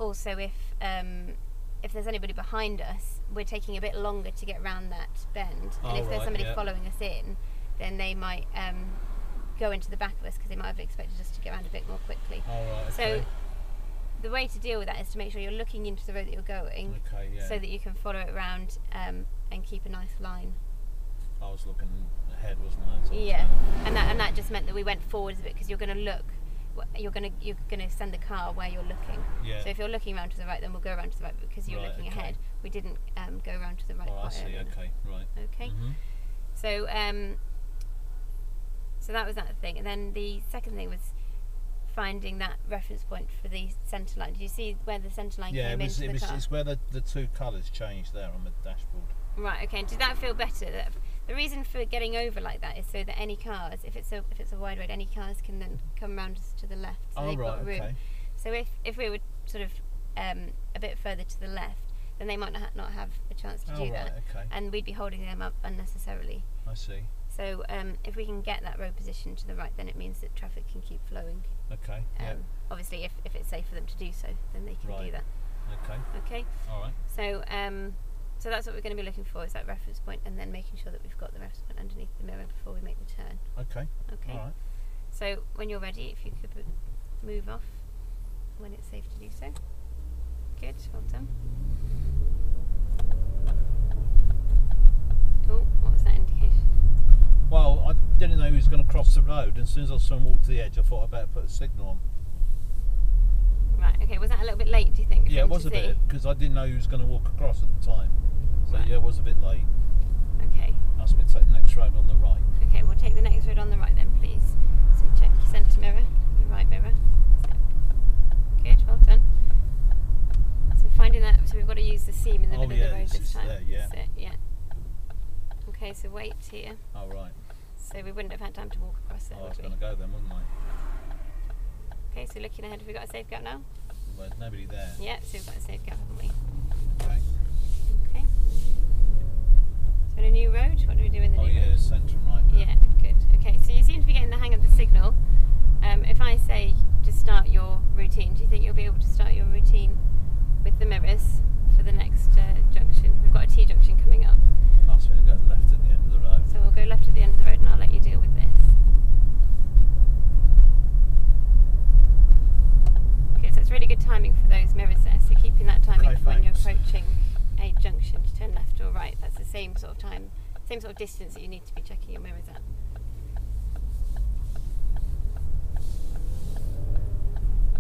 Also, if there's anybody behind us, we're taking a bit longer to get round that bend, and if there's
right,
somebody
yeah.
following us in, then they might go into the back of us because they might have expected us to get around a bit more quickly.
All right, okay.
So the way to deal with that is to make sure you're looking into the road that you're going,
Okay, yeah.
so that you can follow it around and keep a nice line.
I was looking ahead, wasn't I? So
Yeah, and that just meant that we went forwards a bit because you're going to look. You're going to send the car where you're looking.
Yeah.
So if you're looking around to the right, then we'll go around to the right because you're
Right,
looking
okay.
ahead. We didn't go around to the right.
Oh, I
quite
see.
early enough.
Okay, right.
Okay.
Mhm.
So so that was that thing, and then the second thing was finding that reference point for the centre line. Did you see where the centre line
Yeah,
came into the car?
it's where the two colours changed there on the dashboard.
Right. Okay. And did that feel better? The reason for getting over like that is so that any cars, if it's a wide road, any cars can then come round us to the left. So
Oh,
they've got
right,
room.
okay.
So if we were sort of a bit further to the left, then they might not have a chance to
Oh,
do
right,
that,
okay.
and we'd be holding them up unnecessarily.
I see.
So if we can get that road position to the right, then it means that traffic can keep flowing.
Okay, yeah.
Obviously, if it's safe for them to do so, then they can do
Right.
that.
Okay,
Okay.
all right.
So so that's what we're going to be looking for, is that reference point, and then making sure that we've got the reference point underneath the mirror before we make the turn.
Okay,
Okay.
all right.
So when you're ready, if you could move off when it's safe to do so. Good, well done. Oh, what was that indication?
Well, I didn't know he was going to cross the road, and as soon as I saw him walk to the edge, I thought I'd better put a signal on.
Right, okay, was that a little bit late, do you think? for
Yeah,
him
it was
to
a
see?
bit, because I didn't know he was going to walk across at the time. So
Right.
yeah, it was a bit late.
Okay.
Asked me to take the next road on the right.
Okay, we'll take the next road on the right then, please. So check your centre mirror, your right mirror. Good, well done. So finding that, so we've got to use the seam in the
Oh,
middle
yeah,
of the road
this
this
is
time.
there, yeah.
That's it, yeah. Okay, so wait here.
Oh, right.
So we wouldn't have had time to walk across there,
I
would
was
we?
going to go then, wasn't I?
Okay, so looking ahead, have we got a safe gap now?
Well, there's nobody there.
Yeah, so we've got a safe gap, haven't we?
Okay.
Okay. So in a new road, what do we do in the
Oh,
new
yeah,
road?
centre and right. now.
Yeah, good. Okay, so you seem to be getting the hang of the signal. If I say just start your routine, do you think you'll be able to start your routine with the mirrors for the next junction? We've got a T junction coming up,
Asked me to go left at the end of the road.
so we'll go left at the end of the road and I'll let you deal with this. Good, so it's really good timing for those mirrors there, so keeping that timing
Okay,
for when you're
thanks.
approaching a junction to turn left or right. That's the same sort of time, same sort of distance that you need to be checking your mirrors at.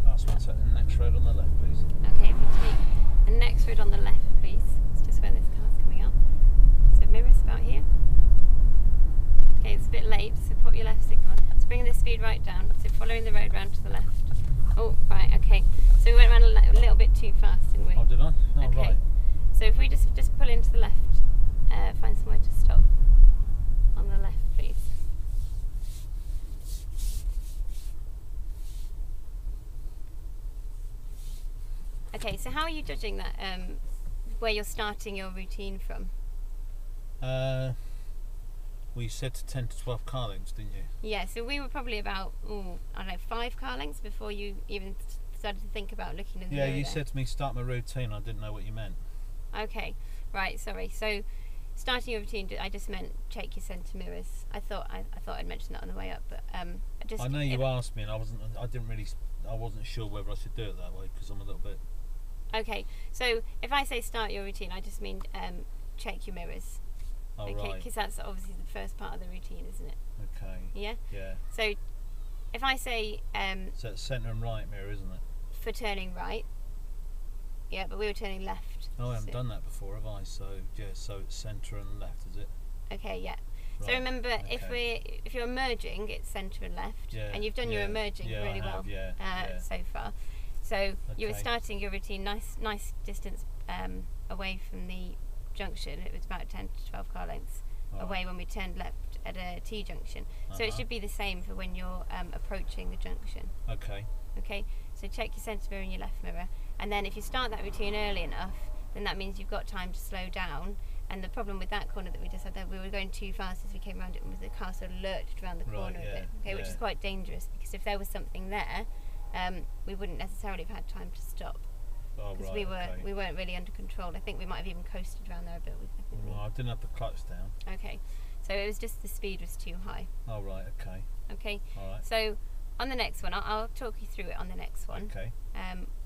Asked me to take the next road on the left, please.
Okay, if you take the next road on the left, please. It's just where this car's coming up. So mirrors about here. Okay, it's a bit late, so put your left signal on. So bringing the speed right down. So following the road round to the left. Oh, right, okay. So we went around a little bit too fast, didn't we?
Oh, did I? Oh,
Okay.
right.
So if we just pull into the left Okay, so how are you judging that? Where you're starting your routine from?
Well, you said to 10 to 12 car lengths, didn't you?
Yeah, so we were probably about, I don't know, 5 car lengths before you even started to think about looking in the mirror.
Yeah, you said to me start my routine. I didn't know what you meant.
Okay, right, sorry. So starting your routine, I just meant check your centre mirrors. I thought I'd mention that on the way up, but
I know you asked me, and I wasn't sure whether I should do it that way because I'm a little bit.
Okay, so if I say start your routine, I just mean check your mirrors.
Oh,
okay,
right.
because that's obviously the first part of the routine, isn't it?
Okay.
Yeah.
Yeah.
So if I say
so it's centre and right mirror, isn't it?
For turning right. Yeah, but we were turning left.
Oh, I haven't done that before, have I? So yeah, so it's centre and left, is it?
Okay, yeah.
Right.
So remember, if you're merging, it's centre and left, and you've done your emerging really well so far. So you were starting your routine nice distance away from the junction. It was about 10 to 12 car lengths away when we turned left at a T junction. So it should be the same for when you're approaching the junction.
Okay.
Okay, so check your centre mirror and your left mirror, and then if you start that routine early enough, then that means you've got time to slow down. And the problem with that corner that we just had there, we were going too fast as we came around it, and the car sort of lurched around the corner a bit. Okay, which is quite dangerous because if there was something there, we wouldn't necessarily have had time to stop. Because we weren't really under control. I think we might have even coasted around there a bit.
I didn't have the clutch down.
Okay, so it was just the speed was too high.
Oh, right, okay.
Okay.
All right.
So on the next one, I'll talk you through it on the next one.
Okay.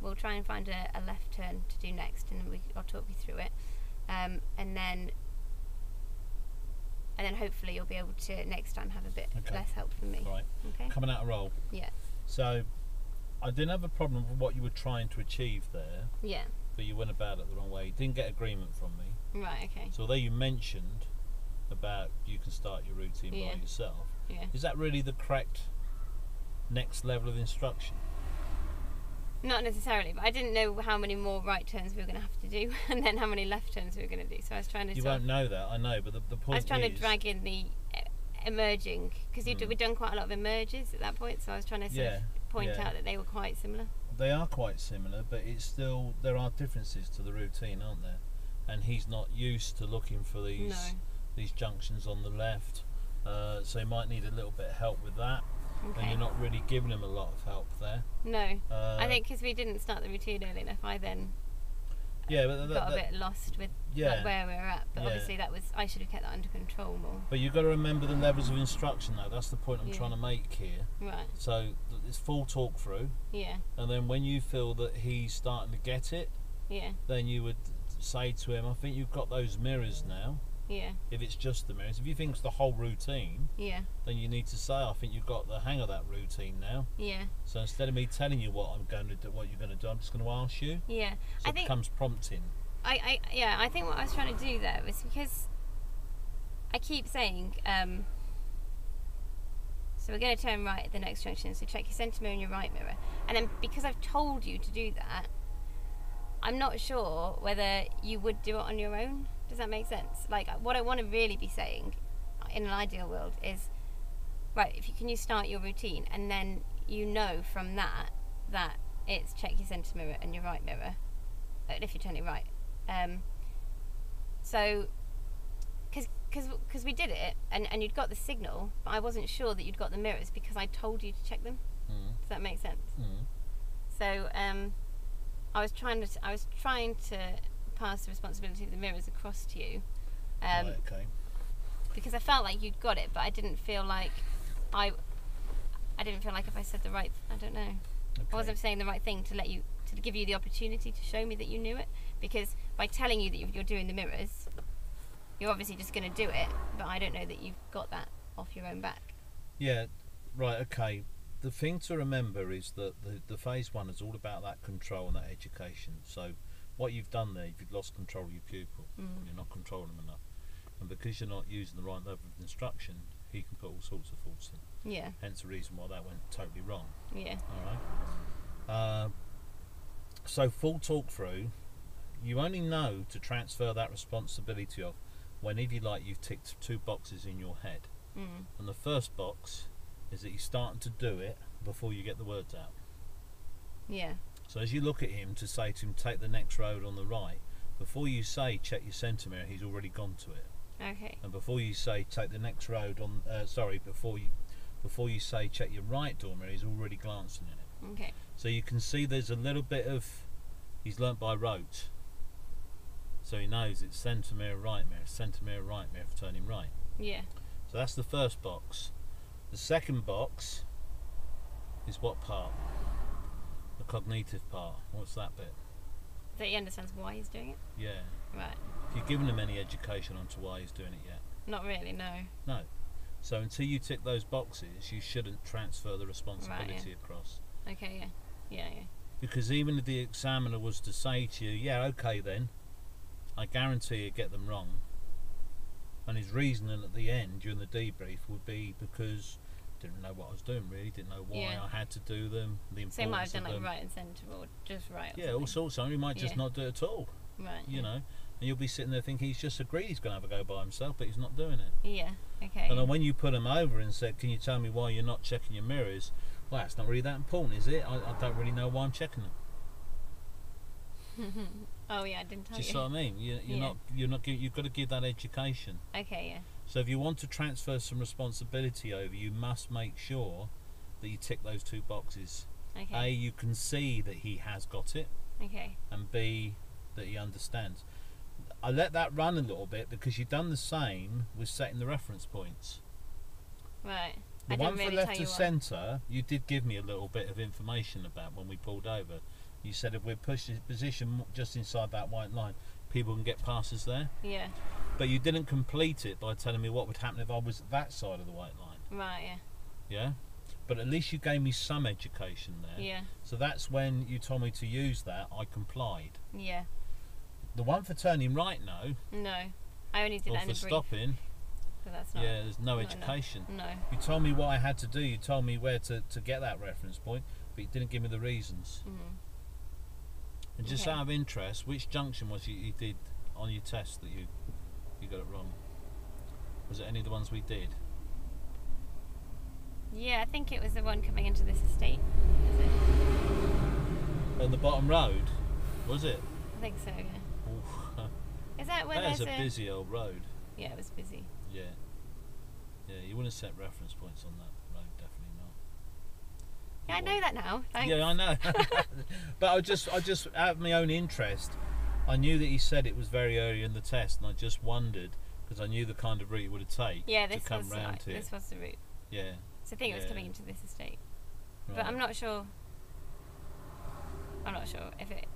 We'll try and find a left turn to do next, and then I'll talk you through it. And then hopefully you'll be able to next time have a bit less help from me.
Right.
Okay.
Coming out of roll.
Yeah.
So I didn't have a problem with what you were trying to achieve there.
Yeah.
But you went about it the wrong way. You didn't get agreement from me.
Right. Okay.
So although you mentioned about you can start your routine by yourself, is that really the correct next level of instruction?
Not necessarily, but I didn't know how many more right turns we were going to have to do, and then how many left turns we were going to do. So I was trying to.
You won't know that, I know, but the point.
I was trying to drag in the emerging because we'd done quite a lot of emerges at that point. So I was trying to sort of point out that they were quite similar.
They are quite similar, but it's still there are differences to the routine, aren't there? And he's not used to looking for these junctions on the left, so he might need a little bit of help with that. Okay. And you're not really giving him a lot of help there.
No, I think because we didn't start the routine early enough, I then got a bit lost with like, where we were at. But obviously I should have kept that under control more.
But you've got to remember the levels of instruction though. That's the point I'm trying to make here.
Right.
So it's full talk through. Yeah. And then when you feel that he's starting to get it, then you would say to him, I think you've got those mirrors now. Yeah. If it's just the mirrors, if you think it's the whole routine, then you need to say, I think you've got the hang of that routine now. Yeah. So instead of me telling you what I'm going to do, what you're going to do, I'm just going to ask you. Yeah. So it becomes prompting.
I think what I was trying to do there was because I keep saying, so we're going to turn right at the next junction, so check your centre mirror and your right mirror, and then because I've told you to do that, I'm not sure whether you would do it on your own. Does that make sense? Like, what I want to really be saying in an ideal world is, right, can you start your routine, and then you know from that it's check your centre mirror and your right mirror, if you're turning right. So, because we did it, and you'd got the signal, but I wasn't sure that you'd got the mirrors because I told you to check them. Does that make sense? So, I was trying to pass the responsibility of the mirrors across to you, because I felt like you'd got it, but I didn't feel like I didn't feel like if I said the right, I don't know, I wasn't saying the right thing to give you the opportunity to show me that you knew it, because by telling you that you're doing the mirrors, you're obviously just going to do it, but I don't know that you've got that off your own back.
Yeah, right, okay. The thing to remember is that the phase one is all about that control and that education. So what you've done there, you've lost control of your pupil. You're not controlling him enough, and because you're not using the right level of instruction, he can put all sorts of faults in. Yeah. Hence the reason why that went totally wrong. Yeah. All right. So full talk through, you only know to transfer that responsibility of when, if you like, you've ticked 2 boxes in your head, and the first box is that you're starting to do it before you get the words out. Yeah. So as you look at him to say to him, take the next road on the right, before you say check your centre mirror, he's already gone to it.
Okay.
And before you say take the next road on, before you say check your right door mirror, he's already glancing at it.
Okay.
So you can see there's a little bit of, he's learnt by rote. So he knows it's centre mirror, right mirror for turning right.
Yeah.
So that's the first box. The second box is what part? The cognitive part. What's that bit?
That he understands why he's doing it?
Yeah.
Right.
Have you given him any education onto why he's doing it yet?
Not really, no.
No. So until you tick those boxes, you shouldn't transfer the responsibility across.
Okay, yeah. Yeah, yeah.
Because even if the examiner was to say to you, yeah, okay then, I guarantee you get them wrong, and his reasoning at the end during the debrief would be because didn't know what I was doing really, didn't know why I had to do them, the importance
so he might have done
of
like
them.
right and centre or just right or
Yeah, all
something.
sorts. He might just not do it at all.
Right.
You know, and you'll be sitting there thinking he's just agreed he's going to have a go by himself, but he's not doing it.
Yeah, okay.
And then when you put him over and said, can you tell me why you're not checking your mirrors? Well, it's not really that important, is it? I don't really know why I'm checking them.
Oh yeah, I didn't tell
Do you see what I mean? You've got to give that education.
Okay, yeah.
So if you want to transfer some responsibility over, you must make sure that you tick those two boxes.
Okay.
A, you can see that he has got it,
Okay.
and B, that he understands. I let that run a little bit because you've done the same with setting the reference points.
Right.
The
I
one
didn't
for
really
left
tell you
of
what.
centre, you did give me a little bit of information about when we pulled over. You said if we're pushed his position just inside that white line, people can get past us there.
Yeah.
But you didn't complete it by telling me what would happen if I was at that side of the white line.
Right, yeah.
Yeah? But at least you gave me some education there.
Yeah.
So that's when you told me to use that, I complied.
Yeah.
The one for turning right, no.
No. I only did
Or
that in
for
a brief.
stopping,
So that's not.
yeah, there's no
not
education.
enough. No.
You told me what I had to do, you told me where to get that reference point, but you didn't give me the reasons.
Mm.
And just
Okay.
out of interest, which junction was you did on your test that you got it wrong? Was it any of the ones we did?
Yeah, I think it was the one coming into this estate. Is it?
On the bottom road, was it?
I think so, yeah.
Oof.
Is that where
That is
there's
a busy old road.
Yeah, it was busy.
Yeah. Yeah, you wouldn't set reference points on that road, definitely not.
Yeah, I know that now. Thanks.
Yeah, I know. But I just out of my own interest, I knew that he said it was very early in the test, and I just wondered because I knew the kind of route he would take
Yeah,
to
this
come
was
round here.
this was the route.
Yeah.
So I think it was
Yeah.
coming into this estate.
Right.
But I'm not sure. I'm not sure if it.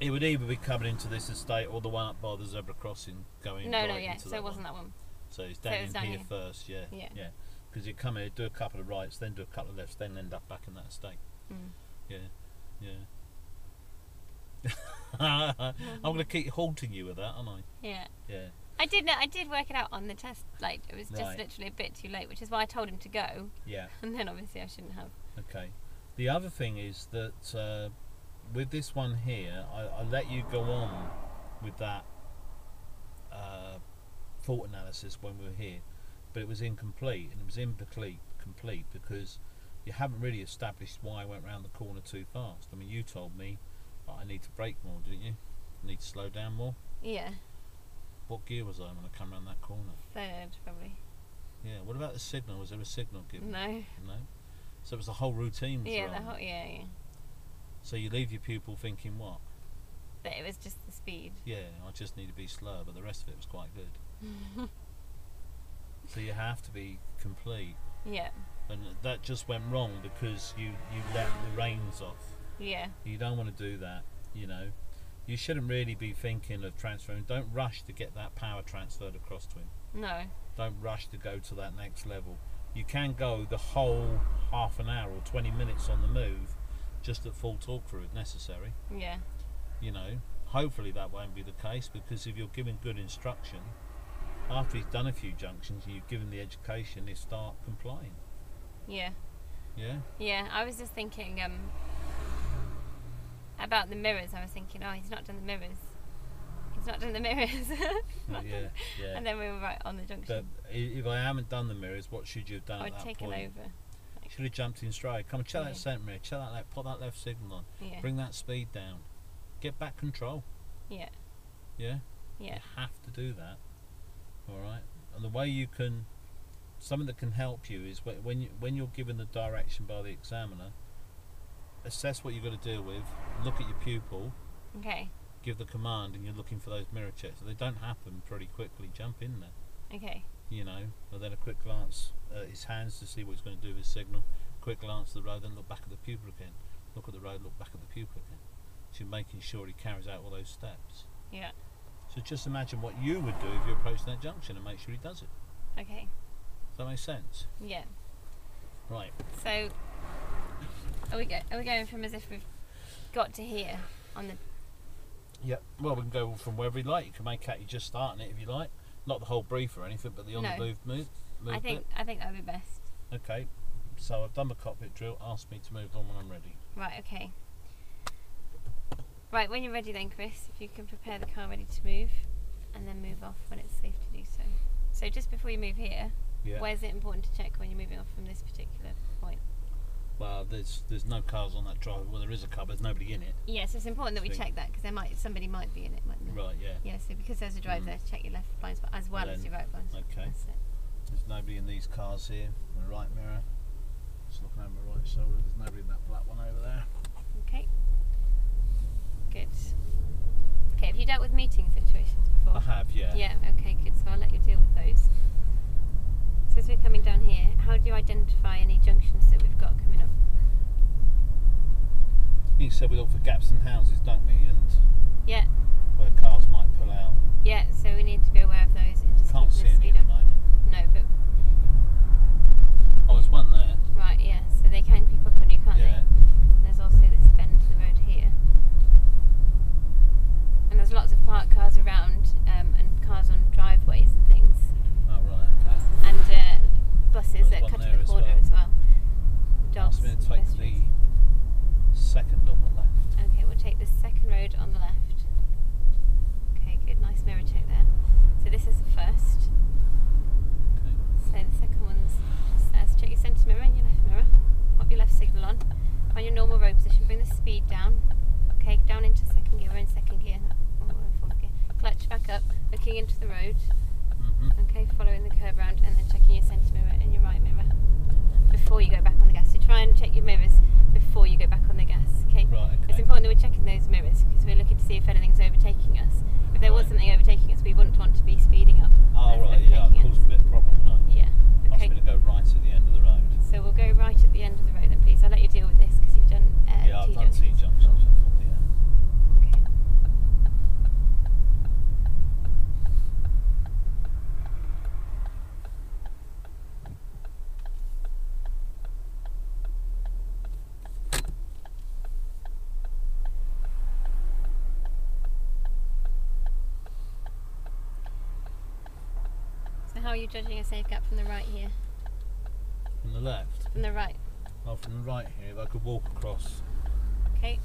It would either be coming into this estate or the one up by the zebra crossing going
No,
right
no, yeah.
into
So
that
it wasn't
one.
that one.
So it's
So
down
it was
in
down
here
here.
first, yeah.
Yeah.
Yeah. Because you come here, do a couple of rights, then do a couple of lefts, then end up back in that estate.
Mm.
Yeah. Yeah. I'm going to keep halting you with that, aren't I?
Yeah.
Yeah.
I did work it out on the test. Like it was just
Right.
literally a bit too late, which is why I told him to go.
Yeah.
And then obviously I shouldn't have.
Okay. The other thing is that with this one here, I let you go on with that fault analysis when we were here, but it was incomplete, and it was complete because you haven't really established why I went round the corner too fast. I mean, you told me I need to brake more, didn't you? I need to slow down more.
Yeah.
What gear was I when I come round that corner?
Third, probably.
Yeah. What about the signal? Was there a signal given?
No.
No. So it was the whole routine. Was
Yeah,
wrong.
the whole. Yeah.
So you leave your pupil thinking what?
But it was just the speed.
Yeah, I just need to be slower, but the rest of it was quite good. So you have to be complete,
Yeah.
and that just went wrong because you let the reins off.
Yeah.
You don't want to do that, you know. You shouldn't really be thinking of transferring. Don't rush to get that power transferred across to him.
No.
Don't rush to go to that next level. You can go the whole half an hour or 20 minutes on the move just at full torque through if necessary.
Yeah.
You know, hopefully that won't be the case, because if you're giving good instruction, after he's done a few junctions and you've given the education, he'll start complying.
Yeah.
Yeah?
Yeah. I was just thinking about the mirrors. I was thinking, oh, he's not done the mirrors. He's not done the mirrors.
Yeah.
And then we were right on the junction.
But if I haven't done the mirrors, what should you have done
I
at
would
that
take
point?
it over.
Should have jumped in straight. Come on, check that
Yeah.
centre mirror, check that left, put that left signal on,
Yeah.
bring that speed down, get back control.
Yeah.
Yeah?
Yeah.
You have to do that. Alright? And the way you can, something that can help you is when you're given the direction by the examiner, assess what you've got to deal with, look at your pupil,
Okay.
give the command, and you're looking for those mirror checks. If they don't happen pretty quickly, jump in there.
Okay.
You know, and then a quick glance at his hands to see what he's going to do with his signal, quick glance at the road, then look back at the pupil again, look at the road, look back at the pupil again. So you're making sure he carries out all those steps.
Yeah.
So just imagine what you would do if you're approaching that junction and make sure he does it.
Okay.
Does that make sense?
Yeah.
Right.
So, are we going from as if we've got to here on the?
Yep. Well, we can go from wherever you like. You can make out you just starting it if you like. Not the whole brief or anything, but the on the move
I think that would be best.
Okay. So I've done the cockpit drill. Ask me to move on when I'm ready.
Right. Okay. Right. When you're ready, then, Chris, if you can prepare the car ready to move, and then move off when it's safe to do so. So just before you move here, where's it important to check when you're moving off from this particular point?
Well, there's no cars on that drive. Well, there is a car, but there's nobody in it.
Yes, it's important that we check that because somebody might be in it, mightn't there?
Right, yeah.
Yeah, so because there's a drive there, check your left blind spot as well as your right blind spot.
Okay.
That's it.
There's nobody in these cars here. The right mirror. Just looking over my right shoulder. There's nobody in that black one over there.
Okay. Good. Okay, have you dealt with meeting situations before?
I have, yeah.
Yeah, okay, good. So I'll let you deal with those. So as we're coming down here, how do you identify any junctions that we've got coming up?
You said we look for gaps in houses, don't we? And
Yeah.
where cars might pull out.
Yeah, so we need to be aware of those and just
Can't
keep
see
the
any
speed
at the
up.
moment.
No, but
Oh, there's one there.
right, yeah. So they can creep up on you, can't
Yeah.
they? There's also this bend to the road here. And there's lots of parked cars around, and cars on driveways and things.
Oh, right, okay.
And buses
There's
that
one
cut
there
to the
as
corner
well.
as well. Dogs
Ask me to
and
take
pedestrians.
the second on the left.
Okay, we'll take the second road on the left. Okay, good, nice mirror check there. So this is the first.
Okay.
So the second one's just there. So check your centre mirror and your left mirror. Pop your left signal on. Find your normal road position. Bring the speed down. Okay, down into second gear. We're in second gear. Oh, we're in fourth gear. Clutch back up, looking into the road. Okay, following the curve round, and then checking your centre mirror and your right mirror before you go back on the gas. So try and check your mirrors before you go back on the gas. Okay.
Right, okay.
It's important that we're checking those mirrors because we're looking to see if anything's overtaking us. If there was something overtaking us, we wouldn't want to be speeding up.
Oh, right, yeah,
overtaking
it caused
us.
a bit of a problem, wouldn't it?
Yeah.
Ask
Okay.
me to go right at the end of the road.
So we'll go right at the end of the road then, please. I'll let you deal with this because you've done
Yeah, I've
T
done T
junctions.
junctions. Yeah.
Okay. So how are you judging a safe gap from the right here?
From the left.
From the right.
Oh, from the right here, if I could walk across.
Okay.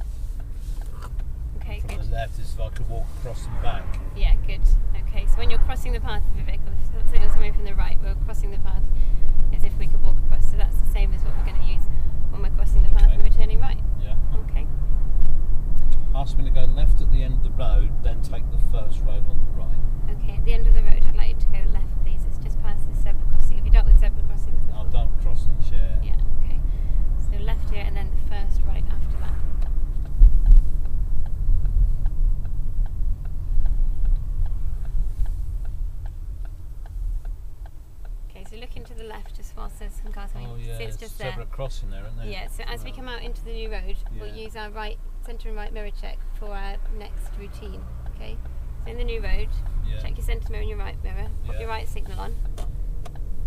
Okay,
From
good.
the left is if I could walk across and back.
Yeah, good. Okay, so when you're crossing the path of a vehicle, if something was coming from the right, we're crossing the path as if we could walk across. So that's the same as what we're going to use when we're crossing the path
Okay.
and we're turning right.
Yeah.
Okay.
Ask me to go left at the end of the road, then take the first road on the right.
Okay, at the end of the road, I'd like you to go left, please. It's just past the zebra crossing. Have you dealt with zebra crossings before?
I've done crossings, yeah.
Yeah, okay. So left here and then the first right after that. Okay, so look into the left just whilst there's some cars coming.
Oh, yeah.
See, it's just there.
Zebra crossing there, isn't there?
Yeah, so as we come out into the new road, we'll
Yeah.
use our right centre and right mirror check for our next routine. Okay, so in the new road,
Yeah.
check your centre mirror and your right mirror. Put
Yeah.
your right signal on.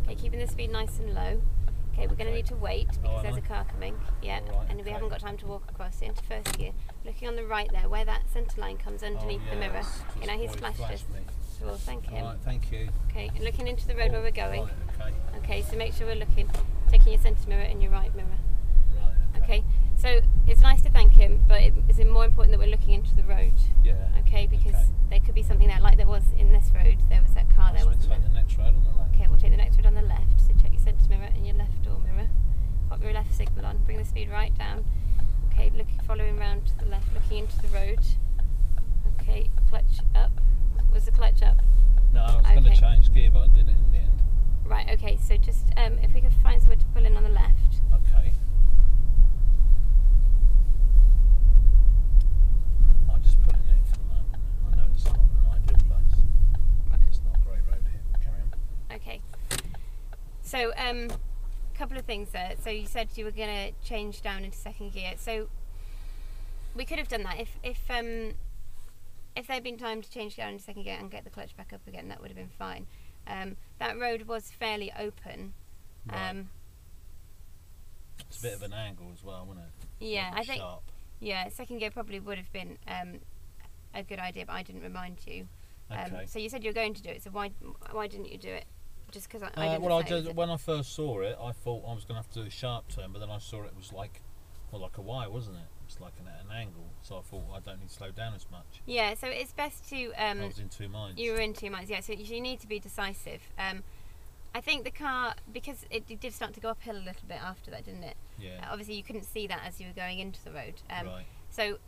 Okay, keeping the speed nice and low. Okay, we're going to
Okay.
need to wait because
am
there's
I?
a car coming. Yeah,
All right,
and we
okay.
haven't got time to walk across. So into first gear, looking on the right there, where that centre line comes underneath the mirror.
yes,
Okay, now he's
just
flashed us.
me.
So we'll thank him.
All right, thank you.
Okay, and looking into the road where we're going.
Right, okay.
Okay, so make sure we're looking, taking your centre mirror and your right mirror.
Right,
Okay, so it's nice to thank him, but it's more important that we're looking into the road.
Yeah.
Okay, because
Okay.
there could be something there, like there was in this road. There was that car there,
Ask me to
wasn't
take
there?
the next road on the left.
Okay, we'll take the next road on the left. So check your centre mirror and your left door mirror. Pop your So, couple of things there. So you said you were going to change down into second gear. So we could have done that if there'd been time to change down into second gear and get the clutch back up again. That would have been fine. That road was fairly open.
Right. It's a bit of an angle as well, wasn't it?
Yeah, I think.
Sharp.
Yeah, second gear probably would have been a good idea, but I didn't remind you.
Okay.
So you said you were going to do it. So why didn't you do it? Just because I didn't.
Well, when I first saw it, I thought I was going to have to do a sharp turn, but then I saw it was like a Y, wasn't it? It's like an angle. So I thought I don't need to slow down as much.
Yeah, so it's best to.
I was in two minds.
You were in 2 minds, yeah. So you need to be decisive. I think the car, because it did start to go uphill a little bit after that, didn't it?
Yeah.
Obviously, you couldn't see that as you were going into the road.
Right.
So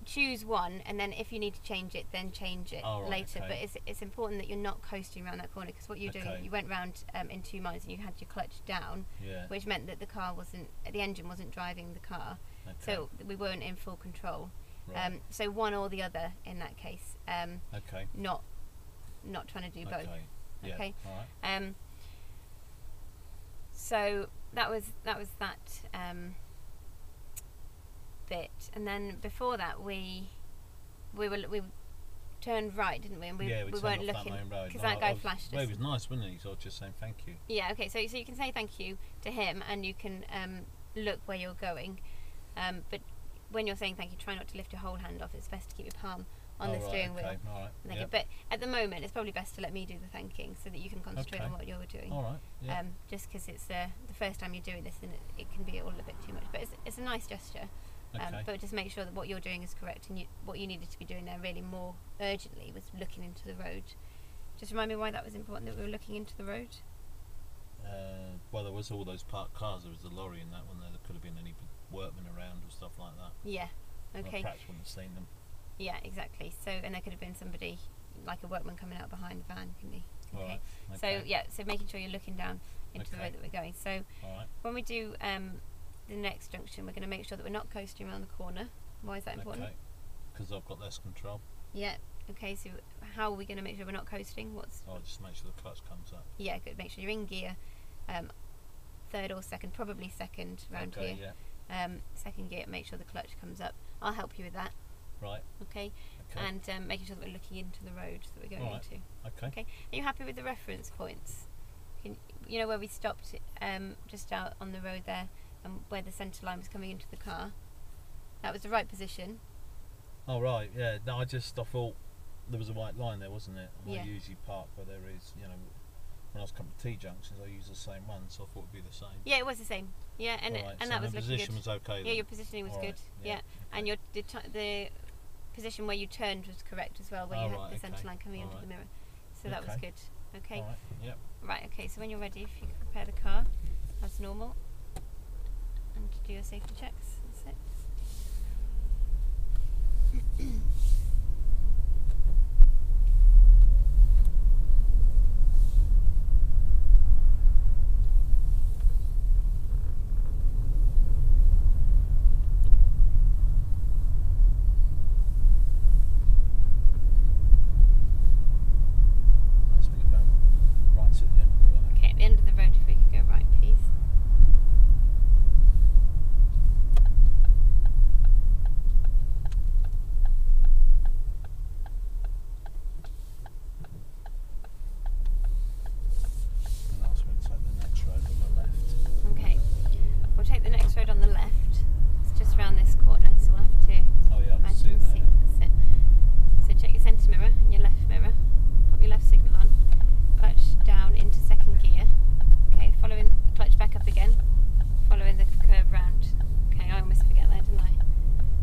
choose one, and then if you need to change it, then change it later.
Okay.
But it's important that you're not coasting around that corner, because what you're doing, you went round in 2 minds and you had your clutch down, which meant that the engine wasn't driving the car, so we weren't in full control.
Right.
So one or the other in that case. Not trying to do both.
Yeah.
Okay.
All right.
So that was that bit, and then before that we turned right, didn't we? And we weren't looking because that guy flashed us.
Well, he was nice, wasn't he? So I was just saying thank you.
Yeah. Okay. So you can say thank you to him, and you can look where you're going, but when you're saying thank you, try not to lift your whole hand off. It's best to keep your palm on the steering wheel.
All right. Yep.
But at the moment, it's probably best to let me do the thanking so that you can concentrate on what you're doing.
All right. Yep.
Just because it's the first time you're doing this, and it can be all a bit too much. But it's a nice gesture. But just make sure that what you're doing is correct, and what you needed to be doing there really more urgently was looking into the road. Just remind me why that was important, that we were looking into the road.
Well, there was all those parked cars. There was the lorry in that one. There could have been any workmen around or stuff like that.
Yeah. Okay.
I perhaps wouldn't have seen them.
Yeah, exactly. So, and there could have been somebody, like a workman, coming out behind the van, couldn't he? Okay.
Right.
So so making sure you're looking down into the road that we're going. So when we do the next junction, we're going to make sure that we're not coasting around the corner. Why is that important?
Because I've got less control.
Yeah. Okay. So how are we going to make sure we're not coasting?
I'll just make sure the clutch comes up.
Yeah. Good. Make sure you're in gear, third or second, probably second round here.
Yeah.
Second gear. Make sure the clutch comes up. I'll help you with that.
Right.
Okay. And making sure that we're looking into the road that we're going into.
Okay.
Are you happy with the reference points? You know where we stopped just out on the road there, and where the centre line was coming into the car? That was the right position.
Oh right, yeah. No, I thought there was a white line there, wasn't it? And
Yeah.
I usually park where there is. When I was coming to T junctions, I used the same one, so I thought it'd be the same.
Yeah, it was the same. Yeah, and
So
that was
the
looking
position
good.
was okay.
Yeah, your positioning was good. Yeah, and the position where you turned was correct as well, where you had the centre line coming into the mirror. So that was good. Okay.
All right. Yep.
Right. Okay. So when you're ready, if you can prepare the car as normal and do your safety checks. That's it. Okay, at the end of the road, if we could go right, please. Okay, we'll take the next road on the left. It's just around this corner, so we'll have to imagine see. That's it. So check your centre mirror and your left mirror. Pop your left signal on. Clutch down into second gear. Okay, following clutch back up again. Following the curve round. Okay, I almost forget that, didn't I?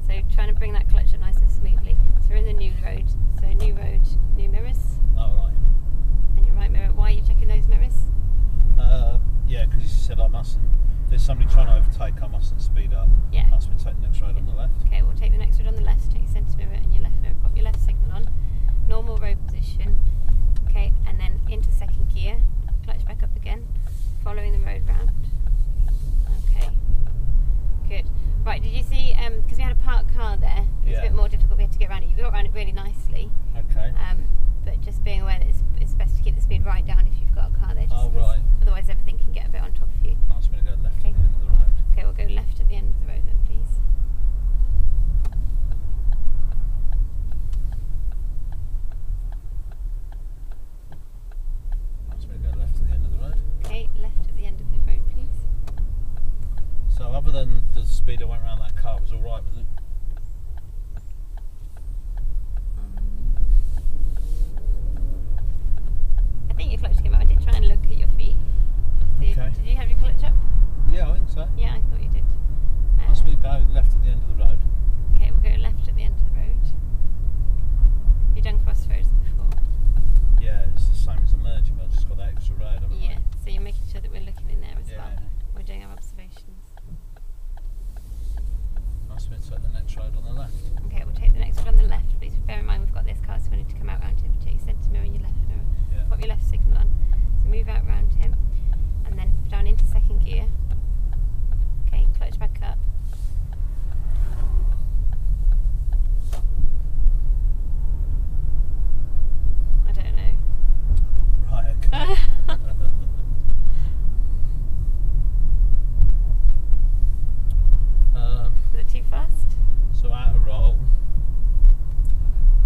So trying to bring that clutch up nice and smoothly. So we're in the new road. So new road, new mirrors.
Oh right.
And your right mirror. Why are you checking those mirrors?
Yeah, because you said I mustn't. There's somebody trying to overtake. I mustn't speed up.
Yeah.
Must be take the next road on the left.
Okay, we'll take the next road on the left. Take your centre mirror and your left mirror. Pop your left signal on. Normal road position. Okay, and then into second gear. Clutch back up again. Following the road round. Okay. Good. Right, did you see, because we had a parked car there, it was a bit more difficult, we had to get around it. You got around it really nicely.
Okay.
But just being aware that it's best to keep the speed right down if you've got a car there. Just
right.
Otherwise everything can get a bit on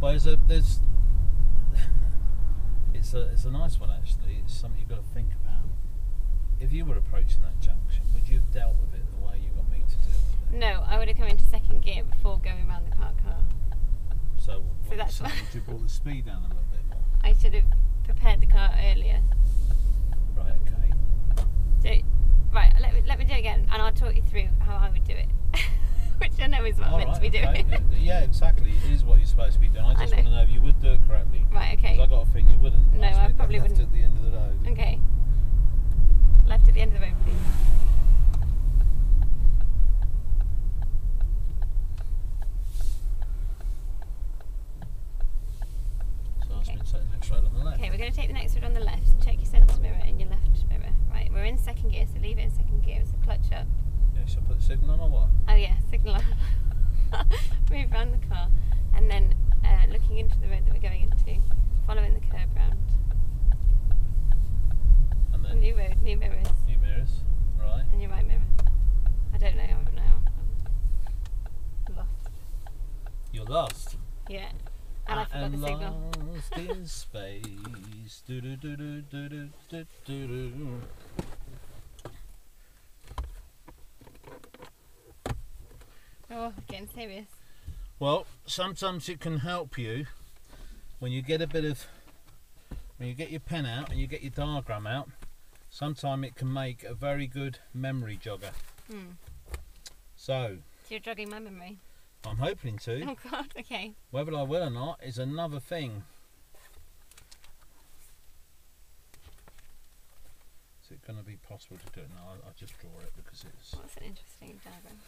Well, it's a nice one actually. It's something you've got to think about. If you were approaching that junction, would you have dealt with it the way you got me to deal with it?
No, I would have come into second gear before going around the parked car.
So
that's
would you brought the speed down a little bit more?
I should have prepared the car earlier. Right, let me do it again, and I'll talk you through how I would do it. Which I know is what I'm meant to be doing.
Yeah, exactly. It is what you're supposed to be doing. I just want to know if you would do it correctly.
Right, okay.
Because I got a feeling you wouldn't.
No, I probably wouldn't.
Left at the end of the road.
Okay. Left at the end of the road, please.
So I've been taking the next road on the left.
Okay, we're going to take the next road on the left. Check your centre mirror and your left mirror. Right, we're in second gear, so leave it in second gear. It's a clutch up.
Yeah, shall I put the signal on or what?
Oh yeah, signal on. Move around the car, and then looking into the road that we're going into, following the curb round.
And then
new road, new mirrors.
New mirrors, right.
And your right mirror. I don't know now. I'm lost.
You're lost.
Yeah. And I forgot the signal.
Lost in space. Do do do do do do do do do.
Oh, getting serious.
Well, sometimes it can help you when you get when you get your pen out and you get your diagram out. Sometimes it can make a very good memory jogger. So
you're jogging my memory?
I'm hoping to.
Oh God, okay.
Whether I will or not is another thing. Is it going to be possible to do it? No, I'll just draw it because it's...
That's an interesting diagram.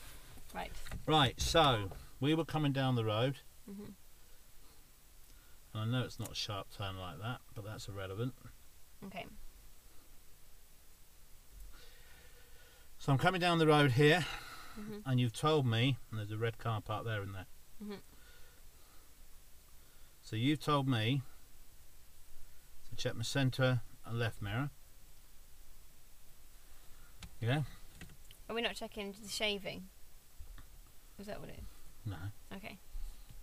Right.
Right, so we were coming down the road. And I know it's not a sharp turn like that, but that's irrelevant.
Okay.
So I'm coming down the road here, and you've told me, and there's a red car parked there and there. So you've told me to check my centre and left mirror. Yeah?
Are we not checking the shaving? Is that what it is?
No.
Okay.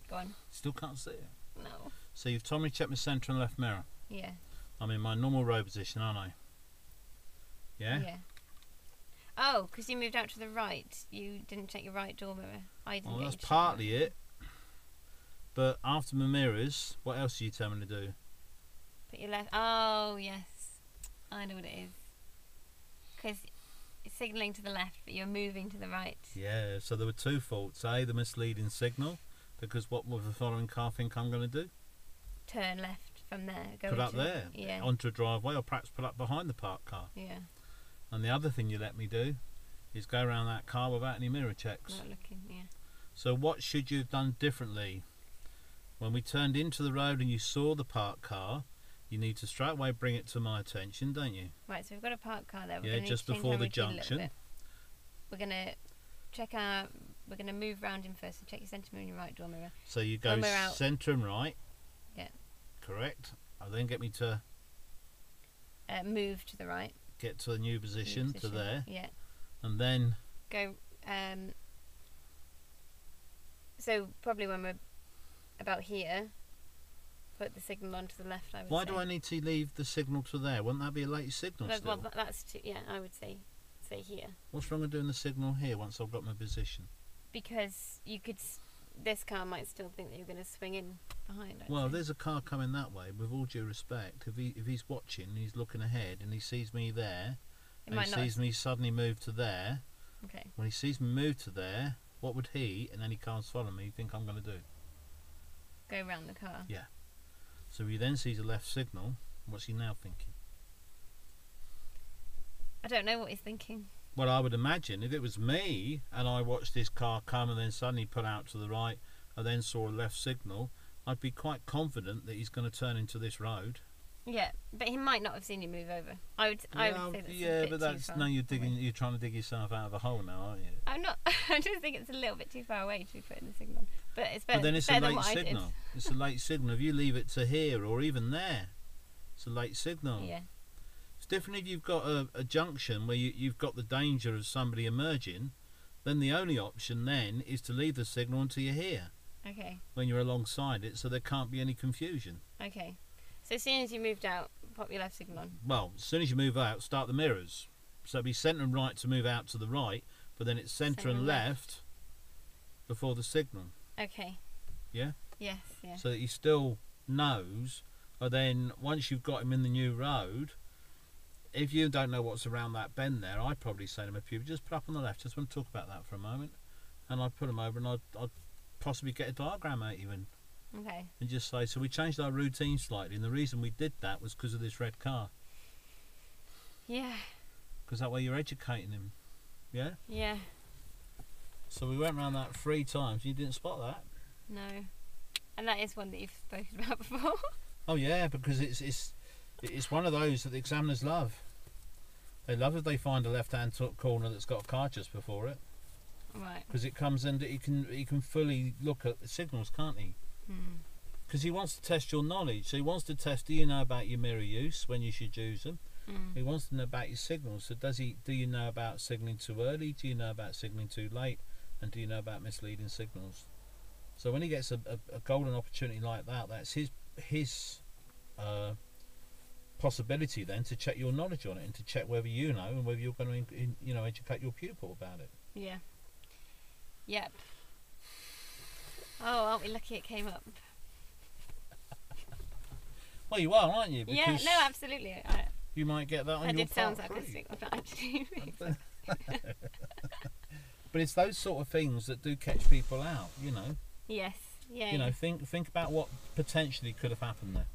Go on.
Still can't see it.
No.
So you've told me to check my centre and left mirror.
Yeah.
I'm in my normal road position, aren't I? Yeah?
Yeah. Oh, because you moved out to the right. You didn't check your right door mirror. I didn't.
Well, that's partly it. But after my mirrors, what else do you tell me to do?
Put your left. Oh, yes. I know what it is. Because it's signalling to the left, but you're moving to the right.
Yeah, so there were two faults. A, the misleading signal, because what will the following car think I'm going to do?
Turn left from there. Go
put up there,
yeah.
Onto a driveway, or perhaps put up behind the parked car.
Yeah.
And the other thing you let me do is go around that car without any mirror checks.
Not looking, yeah.
So what should you have done differently? When we turned into the road and you saw the parked car, you need to straight away bring it to my attention, don't you?
Right, so we've got a parked car there.
Yeah, just before the junction.
We're going to check our... We're going to move round in first, so check your centre mirror and your right door mirror.
So you go centre and right.
Yeah.
Correct. I'll then get me to...
move to the right.
Get to a new position, to there.
Yeah.
And then...
Go... so probably when we're about here, put the signal onto the left, I would say.
Why do I need to leave the signal to there? Wouldn't that be a late signal still?
Well, that's... yeah, I would say here.
What's wrong with doing the signal here once I've got my position?
Because you could... This car might still think that you're going to swing in behind.
Well, there's a car coming that way. With all due respect, if he's watching, he's looking ahead, and he sees me there, and he sees me suddenly move to there.
Okay.
When he sees me move to there, what would he and any cars following me think I'm going to do?
Go round the car.
Yeah. So he then sees a left signal. What's he now thinking?
I don't know what he's thinking.
Well, I would imagine if it was me and I watched this car come and then suddenly put out to the right, I then saw a left signal, I'd be quite confident that he's going to turn into this road.
Yeah, but he might not have seen you move over. I would say that's
yeah,
a bit
but that's
too far.
no, you're trying to dig yourself out of a hole now, aren't you?
I'm not. I just think it's a little bit too far away to be putting the signal. But it's better.
But then it's
better
a
than
late
what
signal. It's a late signal. If you leave it to here or even there, it's a late signal.
Yeah.
It's different if you've got a junction where you've got the danger of somebody emerging. Then the only option then is to leave the signal until you're here.
Okay.
when you're alongside it, so there can't be any confusion.
Okay. So as soon as you moved out, pop your left signal on.
Well, as soon as you move out, start the mirrors. So it'll be centre and right to move out to the right, but then it's centre and left before the signal.
Okay.
Yeah?
Yes, yeah.
So that he still knows, and then once you've got him in the new road, if you don't know what's around that bend there, I'd probably say to him, if you just put up on the left, just want to talk about that for a moment, and I'd put him over and I'd possibly get a diagram out even.
Okay.
And just say, so we changed our routine slightly, and the reason we did that was because of this red car.
Yeah.
Because that way you're educating him. Yeah?
Yeah.
So we went around that 3 times, and you didn't spot that?
No. And that is one that you've spoken about before.
Oh yeah, because it's one of those that the examiners love. They love if they find a left-hand corner that's got a car just before it.
Right.
Because it comes in, he can fully look at the signals, can't he? Because he wants to test your knowledge. So he wants to test, do you know about your mirror use, when you should use them? He wants to know about your signals. So do you know about signalling too early? Do you know about signalling too late? And do you know about misleading signals? So when he gets a golden opportunity like that, that's his possibility then to check your knowledge on it and to check whether you know and whether you're going to educate your pupil about it.
Yeah. Yep. Oh, aren't we lucky it came up?
Well, you are, aren't you?
Yeah,
Because
no, absolutely.
you might get that on
That
your
did sound
part
sarcastic, but actually.
But it's those sort of things that do catch people out, you know.
Yes. Yeah.
You know, think about what potentially could have happened there.